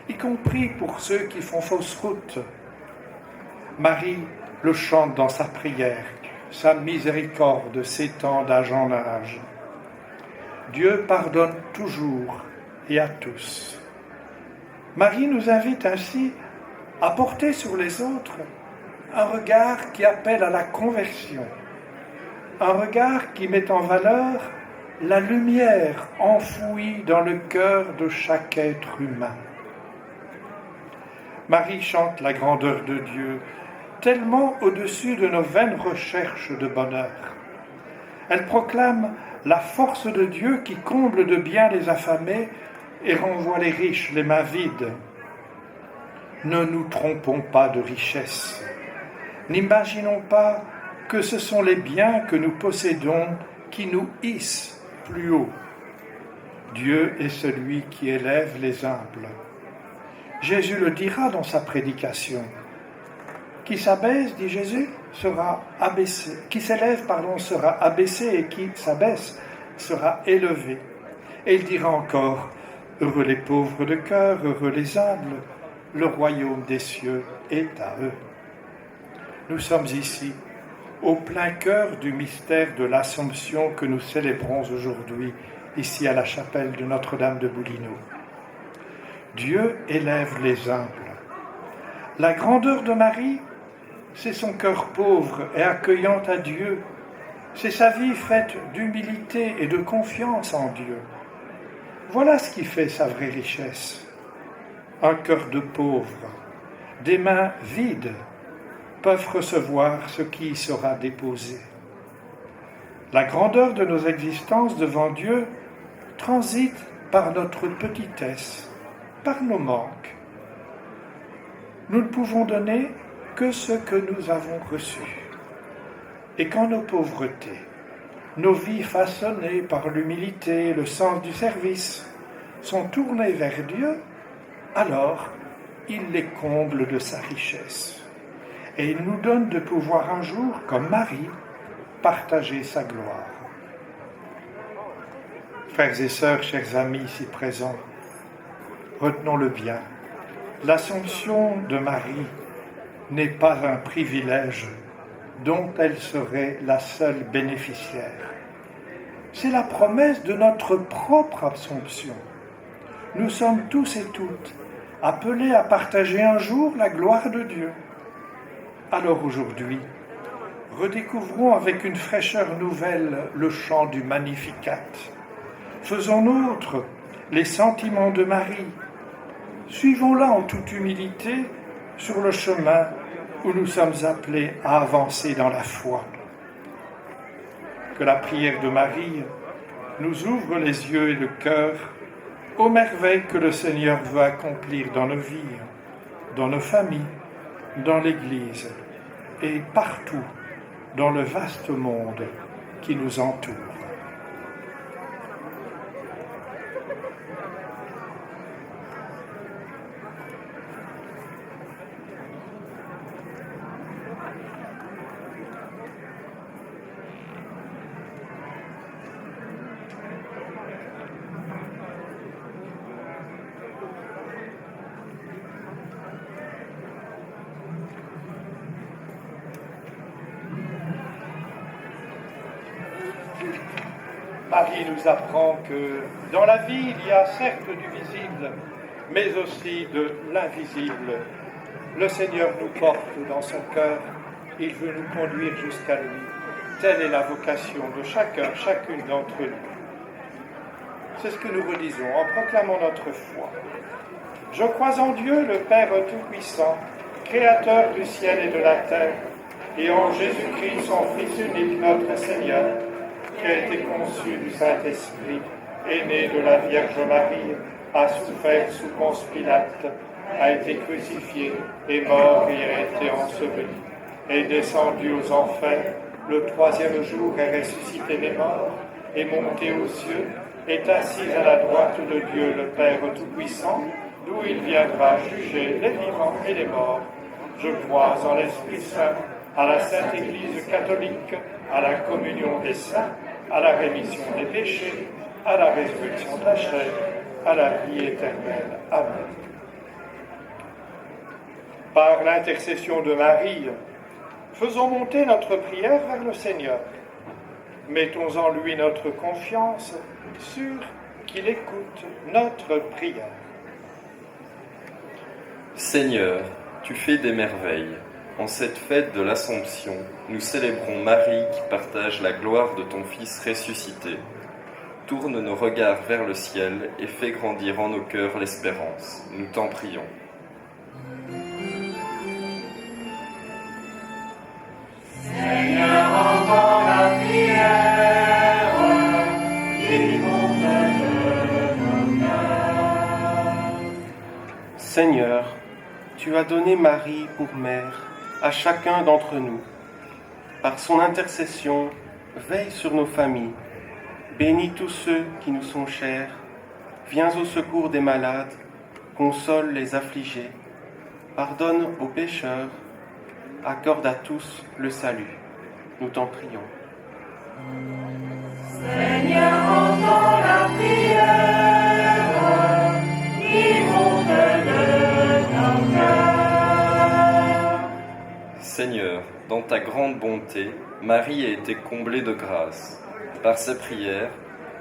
y compris pour ceux qui font fausse route. Marie le chante dans sa prière. Sa miséricorde s'étend d'âge en âge. Dieu pardonne toujours et à tous. Marie nous invite ainsi à porter sur les autres un regard qui appelle à la conversion, un regard qui met en valeur la lumière enfouie dans le cœur de chaque être humain. Marie chante la grandeur de Dieu, tellement au-dessus de nos vaines recherches de bonheur. Elle proclame la force de Dieu qui comble de bien les affamés et renvoie les riches les mains vides. Ne nous trompons pas de richesse. N'imaginons pas que ce sont les biens que nous possédons qui nous hissent plus haut. Dieu est celui qui élève les humbles. Jésus le dira dans sa prédication. Qui s'abaisse, dit Jésus, sera abaissé. Qui s'élève, sera abaissé, et qui s'abaisse sera élevé. Et il dira encore, heureux les pauvres de cœur, heureux les humbles, le royaume des cieux est à eux. Nous sommes ici, au plein cœur du mystère de l'Assomption que nous célébrons aujourd'hui, ici à la chapelle de Notre-Dame de Boulineau. Dieu élève les humbles. La grandeur de Marie, c'est son cœur pauvre et accueillant à Dieu. C'est sa vie faite d'humilité et de confiance en Dieu. Voilà ce qui fait sa vraie richesse. Un cœur de pauvre, des mains vides, peuvent recevoir ce qui y sera déposé. La grandeur de nos existences devant Dieu transite par notre petitesse, par nos manques. Nous ne pouvons donner que ce que nous avons reçu. Et quand nos pauvretés, nos vies façonnées par l'humilité et le sens du service sont tournées vers Dieu, alors il les comble de sa richesse. Et il nous donne de pouvoir un jour, comme Marie, partager sa gloire. Frères et sœurs, chers amis ici présents, retenons-le bien, l'Assomption de Marie n'est pas un privilège dont elle serait la seule bénéficiaire. C'est la promesse de notre propre Assomption. Nous sommes tous et toutes appelés à partager un jour la gloire de Dieu. Alors aujourd'hui, redécouvrons avec une fraîcheur nouvelle le chant du Magnificat. Faisons nôtres les sentiments de Marie. Suivons-la en toute humilité sur le chemin où nous sommes appelés à avancer dans la foi. Que la prière de Marie nous ouvre les yeux et le cœur aux merveilles que le Seigneur veut accomplir dans nos vies, dans nos familles, dans l'Église et partout dans le vaste monde qui nous entoure. Marie nous apprend que dans la vie, il y a certes du visible, mais aussi de l'invisible. Le Seigneur nous porte dans son cœur, il veut nous conduire jusqu'à lui. Telle est la vocation de chacun, chacune d'entre nous. C'est ce que nous redisons en proclamant notre foi. Je crois en Dieu, le Père Tout-Puissant, Créateur du ciel et de la terre, et en Jésus-Christ, son Fils unique, notre Seigneur, qui a été conçu du Saint-Esprit, est né de la Vierge Marie, a souffert sous Ponce Pilate, a été crucifié, est mort et a été enseveli, est descendu aux enfers, le troisième jour est ressuscité des morts, est monté aux cieux, est assis à la droite de Dieu le Père Tout-Puissant, d'où il viendra juger les vivants et les morts. Je crois en l'Esprit Saint, à la Sainte Église catholique, à la communion des saints, à la rémission des péchés, à la résurrection de la chair, à la vie éternelle. Amen. Par l'intercession de Marie, faisons monter notre prière vers le Seigneur. Mettons en lui notre confiance, sûr qu'il écoute notre prière. Seigneur, tu fais des merveilles. En cette fête de l'Assomption, nous célébrons Marie qui partage la gloire de ton Fils ressuscité. Tourne nos regards vers le ciel et fais grandir en nos cœurs l'espérance. Nous t'en prions. Seigneur, entends la prière qui monte de nos cœurs. Seigneur, tu as donné Marie pour mère à chacun d'entre nous. Par son intercession, veille sur nos familles. Bénis tous ceux qui nous sont chers. Viens au secours des malades. Console les affligés. Pardonne aux pécheurs. Accorde à tous le salut. Nous t'en prions. Seigneur, entends la prière qui monte de nos cœurs. Seigneur, dans ta grande bonté, Marie a été comblée de grâce. Par ses prières,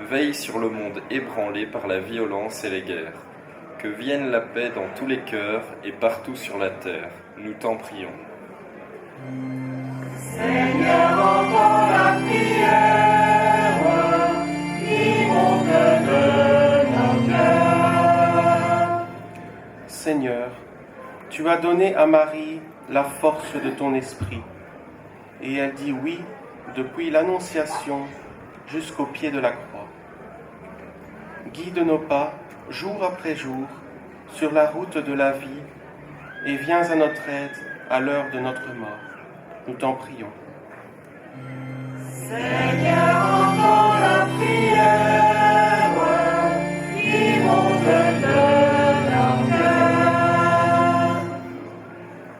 veille sur le monde ébranlé par la violence et les guerres. Que vienne la paix dans tous les cœurs et partout sur la terre. Nous t'en prions. Seigneur, entends la prière qui monte de nos cœurs. Seigneur, tu as donné à Marie la force de ton esprit, et elle dit oui depuis l'Annonciation jusqu'au pied de la croix. Guide nos pas, jour après jour, sur la route de la vie, et viens à notre aide à l'heure de notre mort. Nous t'en prions. Seigneur, entends la prière qui monte de nos cœurs.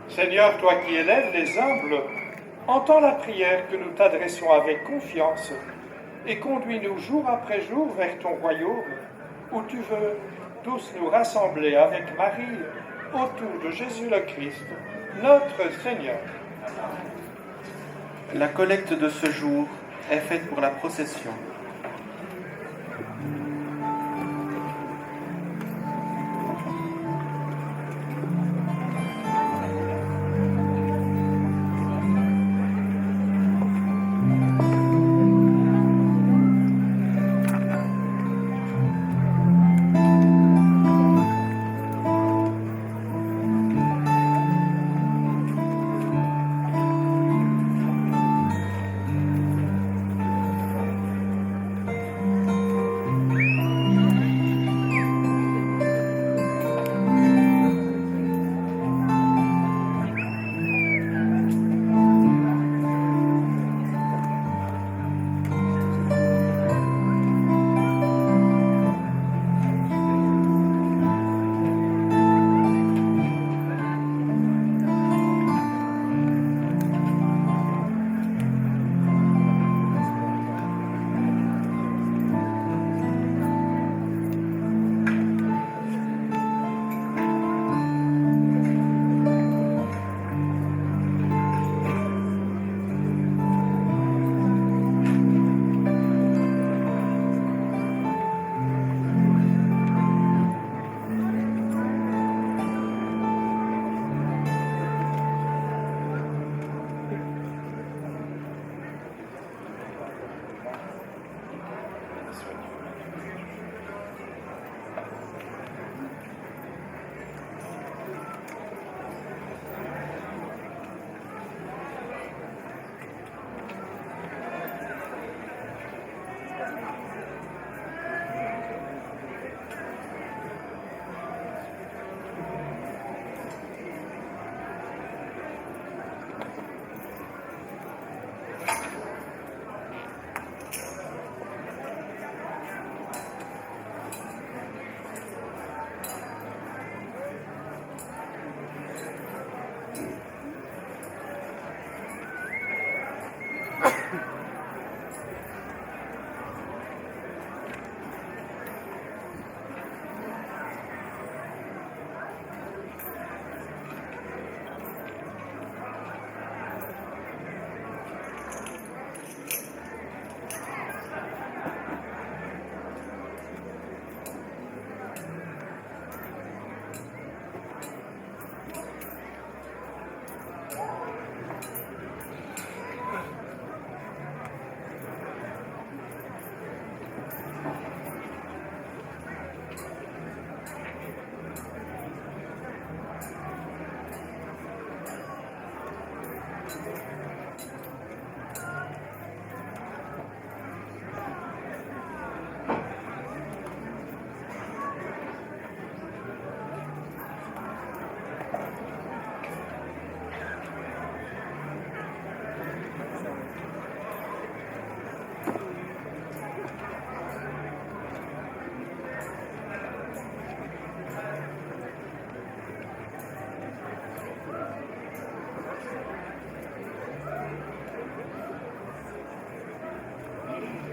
Seigneur, toi qui élèves les humbles, entends la prière que nous t'adressons avec confiance et conduis-nous jour après jour vers ton royaume où tu veux tous nous rassembler avec Marie autour de Jésus le Christ, notre Seigneur. La collecte de ce jour est faite pour la procession.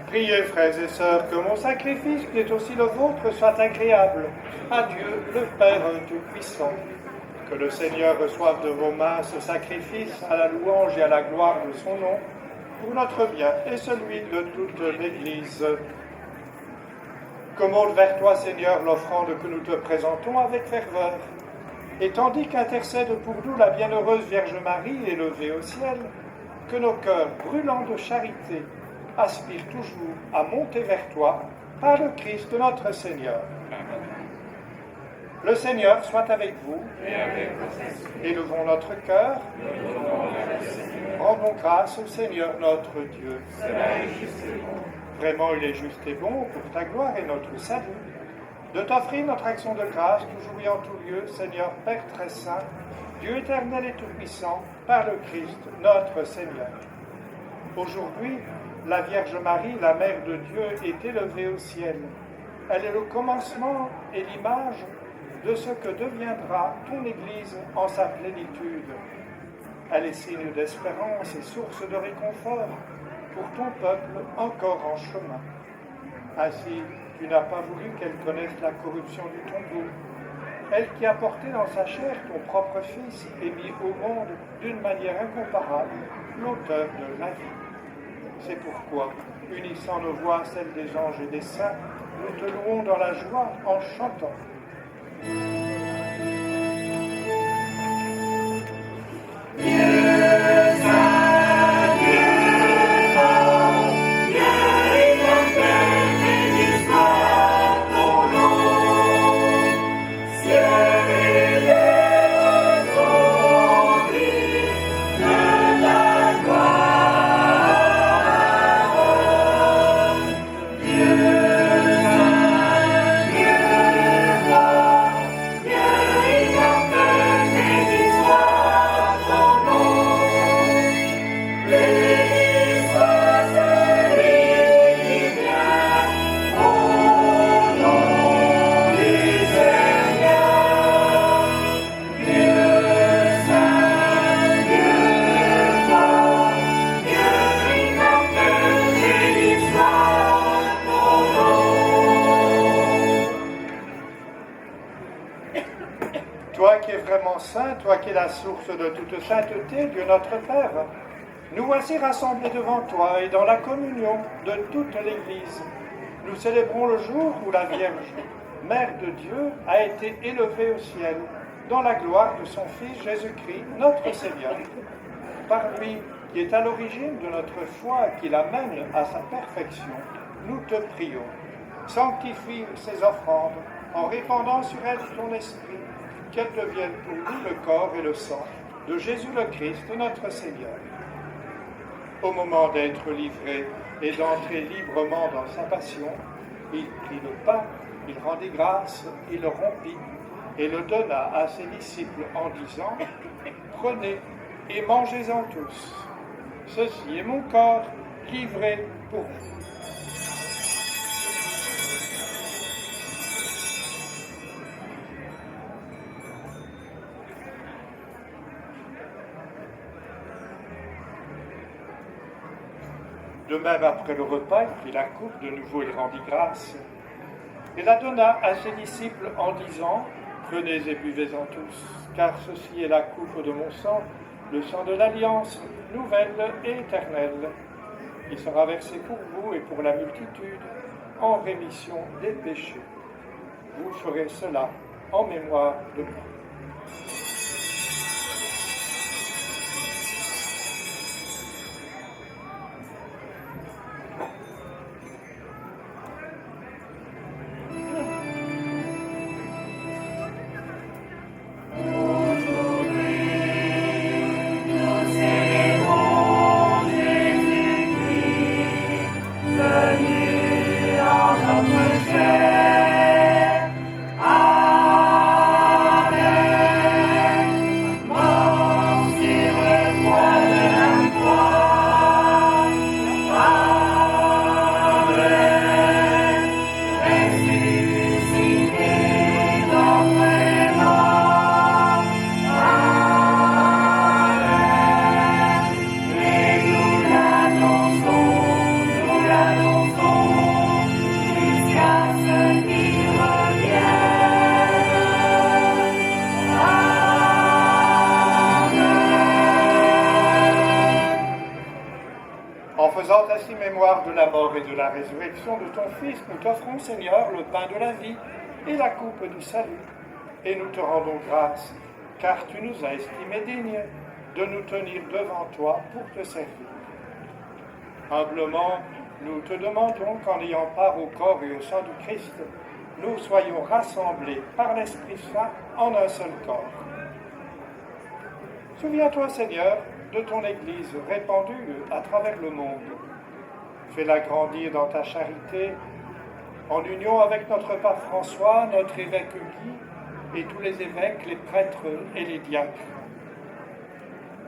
Priez, frères et sœurs, que mon sacrifice, qui est aussi le vôtre, soit agréable à Dieu, le Père Tout-Puissant. Que le Seigneur reçoive de vos mains ce sacrifice à la louange et à la gloire de son nom, pour notre bien et celui de toute l'Église. Commande vers toi, Seigneur, l'offrande que nous te présentons avec ferveur. Et tandis qu'intercède pour nous la bienheureuse Vierge Marie élevée au ciel, que nos cœurs brûlants de charité aspirent toujours à monter vers toi par le Christ notre Seigneur. Le Seigneur soit avec vous. Élevons notre cœur. Rendons grâce au Seigneur notre Dieu. Vraiment, il est juste et bon pour ta gloire et notre salut de t'offrir notre action de grâce toujours et en tout lieu, Seigneur Père très saint, Dieu éternel et tout-puissant, par le Christ notre Seigneur. Aujourd'hui, la Vierge Marie, la Mère de Dieu, est élevée au ciel. Elle est le commencement et l'image de ce que deviendra ton Église en sa plénitude. Elle est signe d'espérance et source de réconfort pour ton peuple encore en chemin. Ainsi, tu n'as pas voulu qu'elle connaisse la corruption du tombeau. Elle qui a porté dans sa chair ton propre Fils et mis au monde d'une manière incomparable l'auteur de la vie. C'est pourquoi, unissant nos voix à celles des anges et des saints, nous te louons dans la joie en chantant. Toi qui es vraiment saint, toi qui es la source de toute sainteté, Dieu notre Père, nous voici rassemblés devant toi et dans la communion de toute l'Église. Nous célébrons le jour où la Vierge, Mère de Dieu, a été élevée au ciel dans la gloire de son Fils Jésus-Christ, notre Seigneur. Par lui, qui est à l'origine de notre foi et qui l'amène à sa perfection, nous te prions. Sanctifie ces offrandes en répandant sur elles ton esprit, qu'elles deviennent pour nous le corps et le sang de Jésus le Christ, notre Seigneur. Au moment d'être livré et d'entrer librement dans sa passion, il prit le pain, il rendit grâce, il le rompit et le donna à ses disciples en disant « Prenez et mangez-en tous. Ceci est mon corps livré pour vous. » De même, après le repas, il prit la coupe, de nouveau il rendit grâce, et la donna à ses disciples en disant « Prenez et buvez-en tous, car ceci est la coupe de mon sang, le sang de l'alliance nouvelle et éternelle. Il sera versé pour vous et pour la multitude en rémission des péchés. Vous ferez cela en mémoire de moi. » Amen. mort et de la résurrection de ton Fils, nous t'offrons, Seigneur, le pain de la vie et la coupe du salut. Et nous te rendons grâce, car tu nous as estimés dignes de nous tenir devant toi pour te servir. Humblement, nous te demandons qu'en ayant part au corps et au sang du Christ, nous soyons rassemblés par l'Esprit Saint en un seul corps. Souviens-toi, Seigneur, de ton Église répandue à travers le monde. Fais-la grandir dans ta charité, en union avec notre pape François, notre évêque Guy, et tous les évêques, les prêtres et les diacres.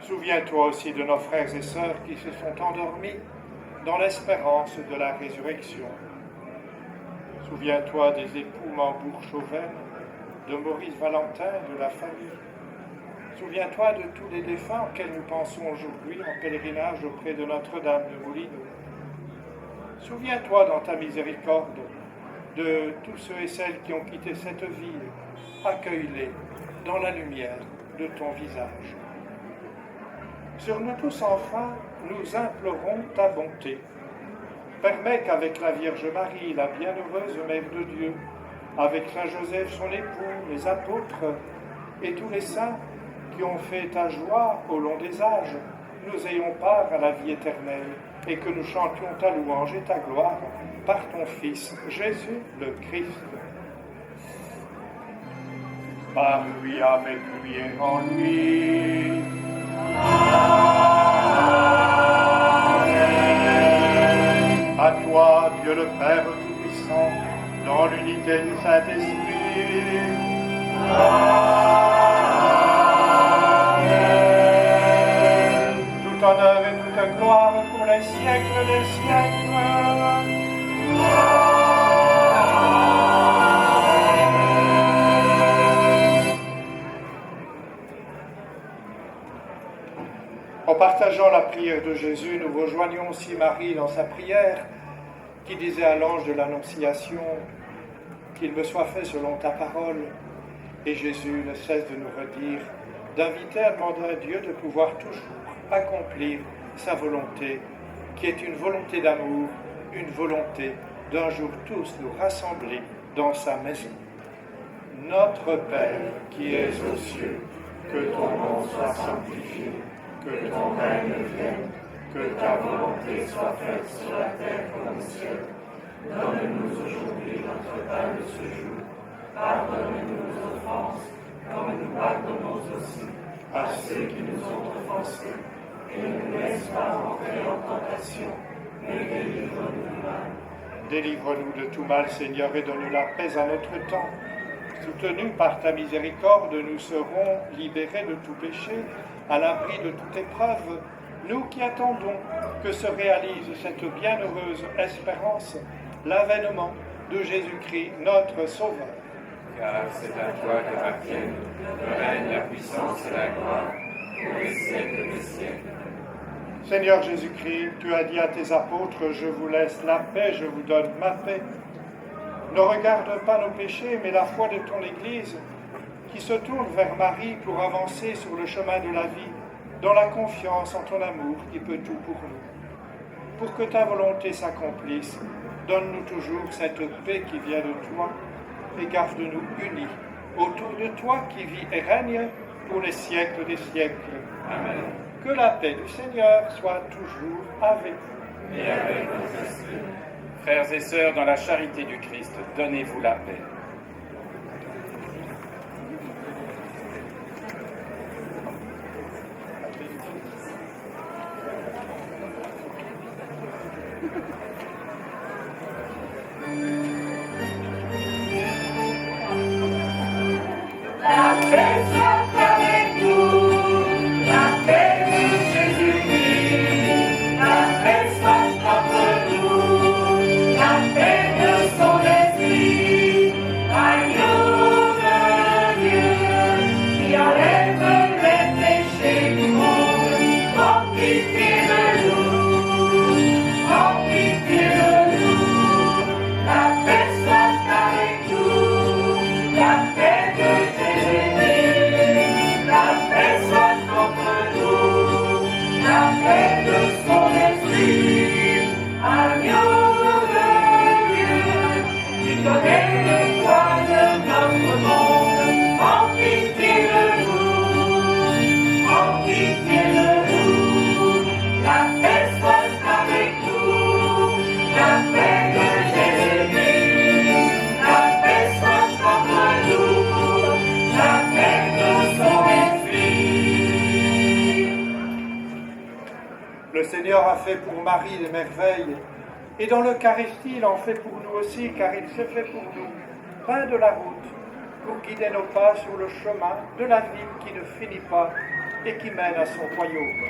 Souviens-toi aussi de nos frères et sœurs qui se sont endormis dans l'espérance de la résurrection. Souviens-toi des époux Mambourg-Chauven, de Maurice Valentin, de la famille. Souviens-toi de tous les défunts auxquels nous pensons aujourd'hui en pèlerinage auprès de Notre-Dame de Moulineau. Souviens-toi dans ta miséricorde de tous ceux et celles qui ont quitté cette vie. Accueille-les dans la lumière de ton visage. Sur nous tous enfin, nous implorons ta bonté. Permets qu'avec la Vierge Marie, la bienheureuse Mère de Dieu, avec Saint Joseph son époux, les apôtres et tous les saints qui ont fait ta joie au long des âges, nous ayons part à la vie éternelle et que nous chantions ta louange et ta gloire par ton Fils, Jésus le Christ. Par lui, avec lui et en lui. Amen. À toi, Dieu le Père Tout-Puissant, dans l'unité du Saint-Esprit. Amen. Tout honneur et toute gloire pour les siècles des siècles. Amen. En partageant la prière de Jésus, nous rejoignons aussi Marie dans sa prière qui disait à l'ange de l'Annonciation qu'il me soit fait selon ta parole. Et Jésus ne cesse de nous redire, d'inviter à demander à Dieu de pouvoir toujours accomplir sa volonté, qui est une volonté d'amour, une volonté d'un jour tous nous rassembler dans sa maison. Notre Père qui es aux cieux, que ton nom soit sanctifié, que ton règne vienne, que ta volonté soit faite sur la terre comme au ciel. Donne-nous aujourd'hui notre pain de ce jour. Pardonne-nous nos offenses, comme nous pardonnons aussi à ceux qui nous ont offensés. Et ne nous laisse pas entrer en tentation, mais délivre-nous du mal. Délivre-nous de tout mal, Seigneur, et donne-nous la paix à notre temps. Soutenus par ta miséricorde, nous serons libérés de tout péché, à l'abri de toute épreuve, nous qui attendons que se réalise cette bienheureuse espérance, l'avènement de Jésus-Christ, notre Sauveur. Car c'est à toi qu'appartiennent le règne, la puissance et la gloire, pour les siècles des siècles. Seigneur Jésus-Christ, tu as dit à tes apôtres, je vous laisse la paix, je vous donne ma paix. Ne regarde pas nos péchés, mais la foi de ton Église, qui se tourne vers Marie pour avancer sur le chemin de la vie, dans la confiance en ton amour qui peut tout pour nous. Pour que ta volonté s'accomplisse, donne-nous toujours cette paix qui vient de toi et garde-nous unis autour de toi qui vis et règne pour les siècles des siècles. Amen. Que la paix du Seigneur soit toujours avec vous. Et avec votre esprit. Frères et sœurs, dans la charité du Christ, donnez-vous la paix. La paix soit avec nous, la paix de Jésus-Christ, la paix soit entre nous, la paix de son esprit, fait pour Marie des merveilles, et dans l'Eucharistie, il en fait pour nous aussi, car il s'est fait pour nous pain de la route, pour guider nos pas sur le chemin de la vie qui ne finit pas et qui mène à son royaume.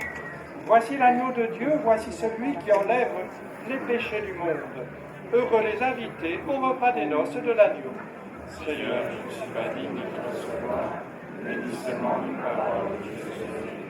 Voici l'agneau de Dieu, voici celui qui enlève les péchés du monde. Heureux les invités au repas des noces de l'agneau. Seigneur, je ne suis pas digne de te recevoir, mais dis seulement une parole et je serai guéri.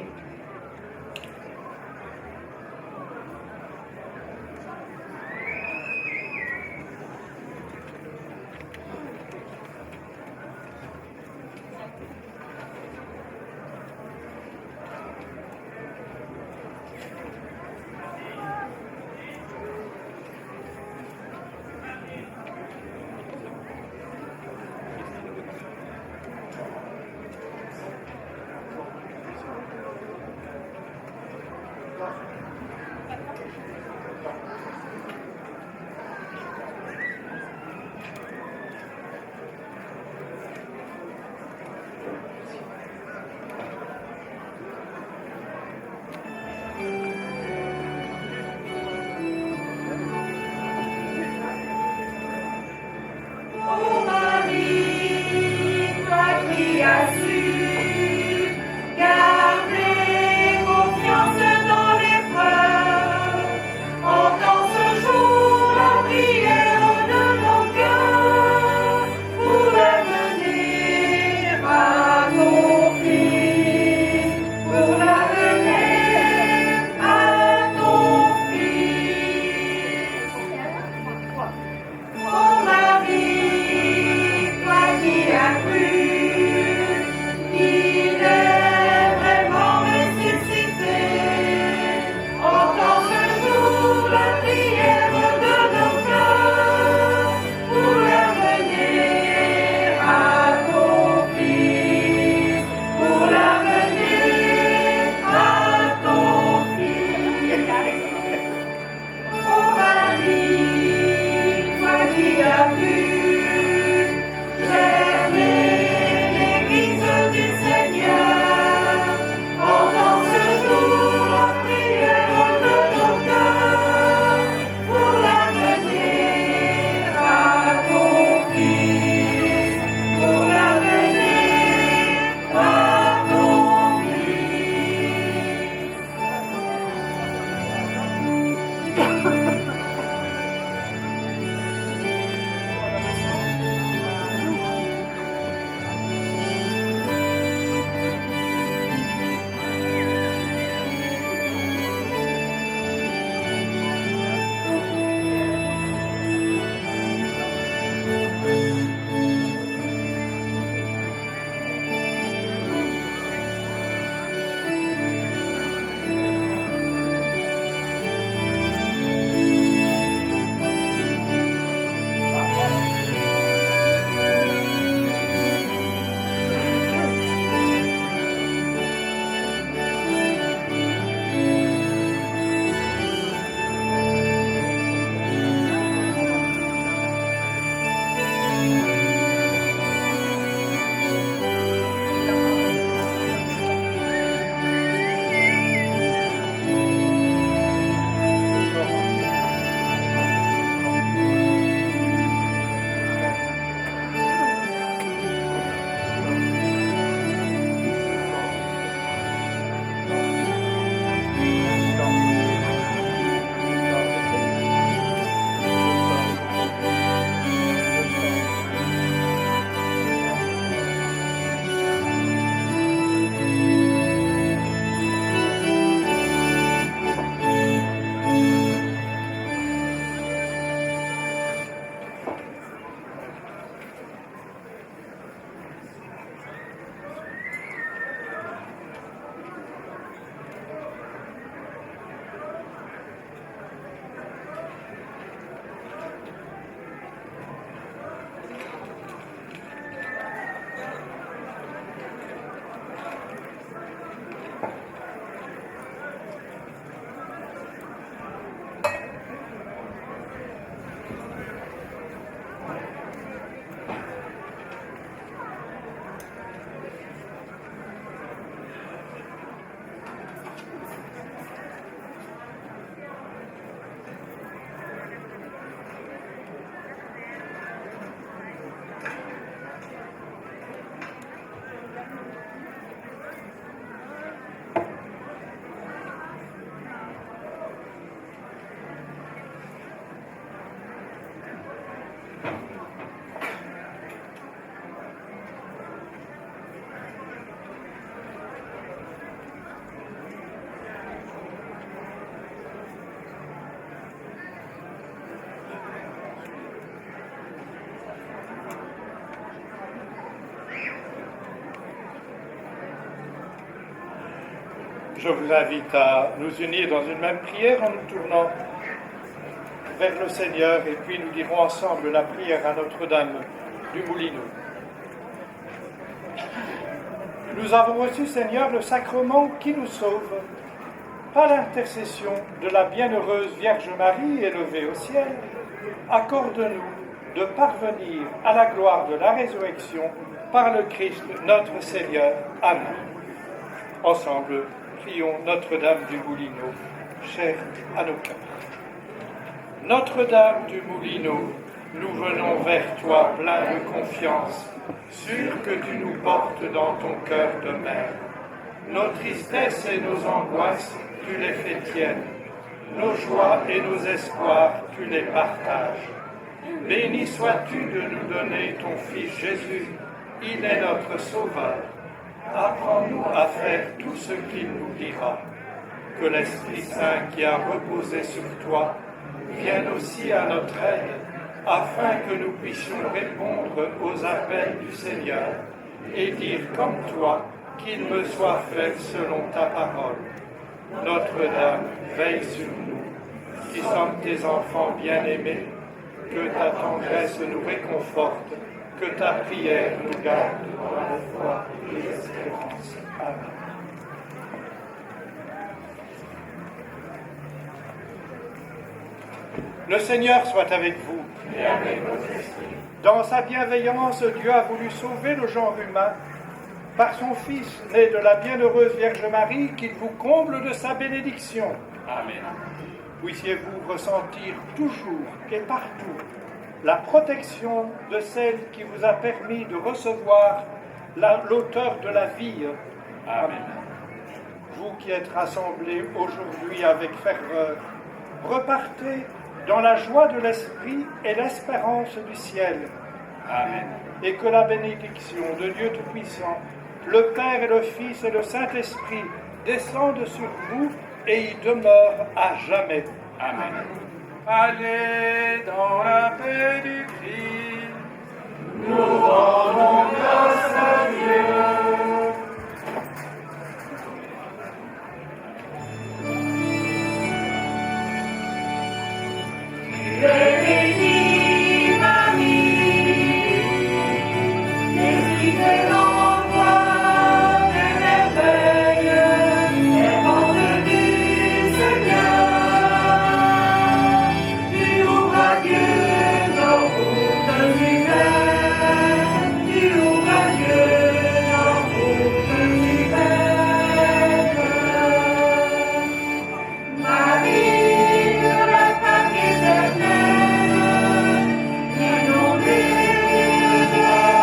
Je vous invite à nous unir dans une même prière en nous tournant vers le Seigneur et puis nous dirons ensemble la prière à Notre-Dame du Moulineau. Nous avons reçu, Seigneur, le sacrement qui nous sauve. Par l'intercession de la bienheureuse Vierge Marie élevée au ciel, accorde-nous de parvenir à la gloire de la résurrection par le Christ notre Seigneur. Amen. Ensemble, prions Notre-Dame du Moulineau, chère à nos cœurs. Notre-Dame du Moulineau, nous venons vers toi pleins de confiance, sûrs que tu nous portes dans ton cœur de mère. Nos tristesses et nos angoisses, tu les fais tiennes. Nos joies et nos espoirs, tu les partages. Béni sois-tu de nous donner ton Fils Jésus, il est notre Sauveur. Apprends-nous à faire tout ce qu'il nous dira. Que l'Esprit Saint qui a reposé sur toi vienne aussi à notre aide, afin que nous puissions répondre aux appels du Seigneur et dire comme toi qu'il me soit fait selon ta parole. Notre-Dame, veille sur nous, qui sommes tes enfants bien-aimés, que ta tendresse nous réconforte, que ta prière nous garde dans la foi et l'espérance. Amen. Le Seigneur soit avec vous. Et avec votre esprit. Dans sa bienveillance, Dieu a voulu sauver le genre humain par son Fils, né de la bienheureuse Vierge Marie, qu'il vous comble de sa bénédiction. Amen. Puissiez-vous ressentir toujours et partout la protection de celle qui vous a permis de recevoir l'auteur de la vie. Amen. Vous qui êtes rassemblés aujourd'hui avec ferveur, repartez dans la joie de l'Esprit et l'espérance du ciel. Amen. Et que la bénédiction de Dieu Tout-Puissant, le Père et le Fils et le Saint-Esprit descendent sur vous et y demeurent à jamais. Amen. Allez dans la paix du Christ. Nous rendons grâce à Dieu. Tu es bénie, Marie, l'Esprit fait en toi des merveilles, servante du Seigneur. Tu ouvres à Dieu nos routes humaines, tu ouvres à Dieu nos routes humaines. Marie, de la famille éternelle, inondée de la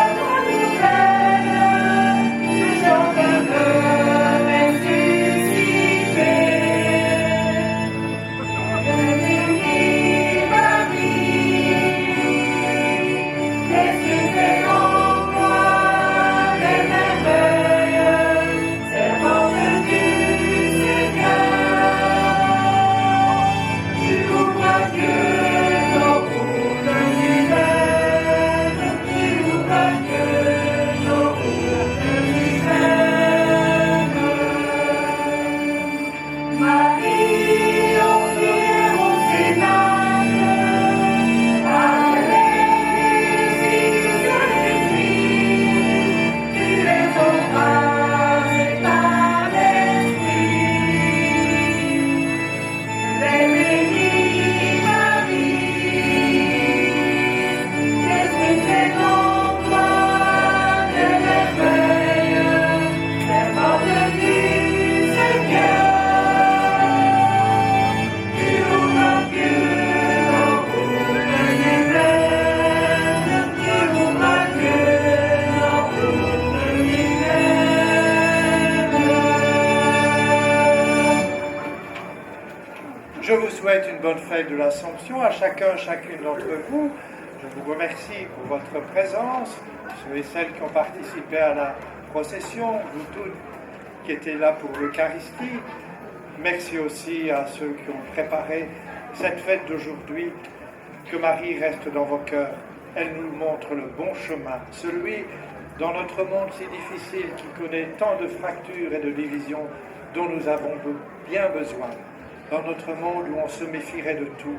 nouvelle, tu chantes le ressuscité. Bénie Marie, l'Esprit fait en toi des merveilles, servante du Seigneur. Tu ouvres à Dieu nos routes humaines, tu ouvres à Dieu nos routes humaines. Marie, en prière au cénacle, à l'église Saint-Esprit, tu es embrasée par l'Esprit. Bénie Marie, l'Esprit fait en toi des merveilles, servante du Seigneur. Tu ouvres à Dieu nos routes humaines, tu ouvres à Dieu nos routes humaines. Je vous souhaite une bonne fête de l'Assomption à chacun, chacune d'entre vous. Je vous remercie pour votre présence, ceux et celles qui ont participé à la procession, vous toutes qui étaient là pour l'Eucharistie. Merci aussi à ceux qui ont préparé cette fête d'aujourd'hui. Que Marie reste dans vos cœurs. Elle nous montre le bon chemin, celui dans notre monde si difficile qui connaît tant de fractures et de divisions dont nous avons bien besoin. Dans notre monde où on se méfierait de tout,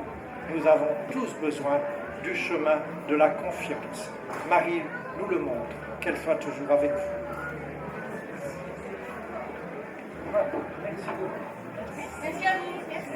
nous avons tous besoin du chemin de la confiance. Marie nous le montre, qu'elle soit toujours avec vous. Bravo. Merci beaucoup. Merci à vous. Merci.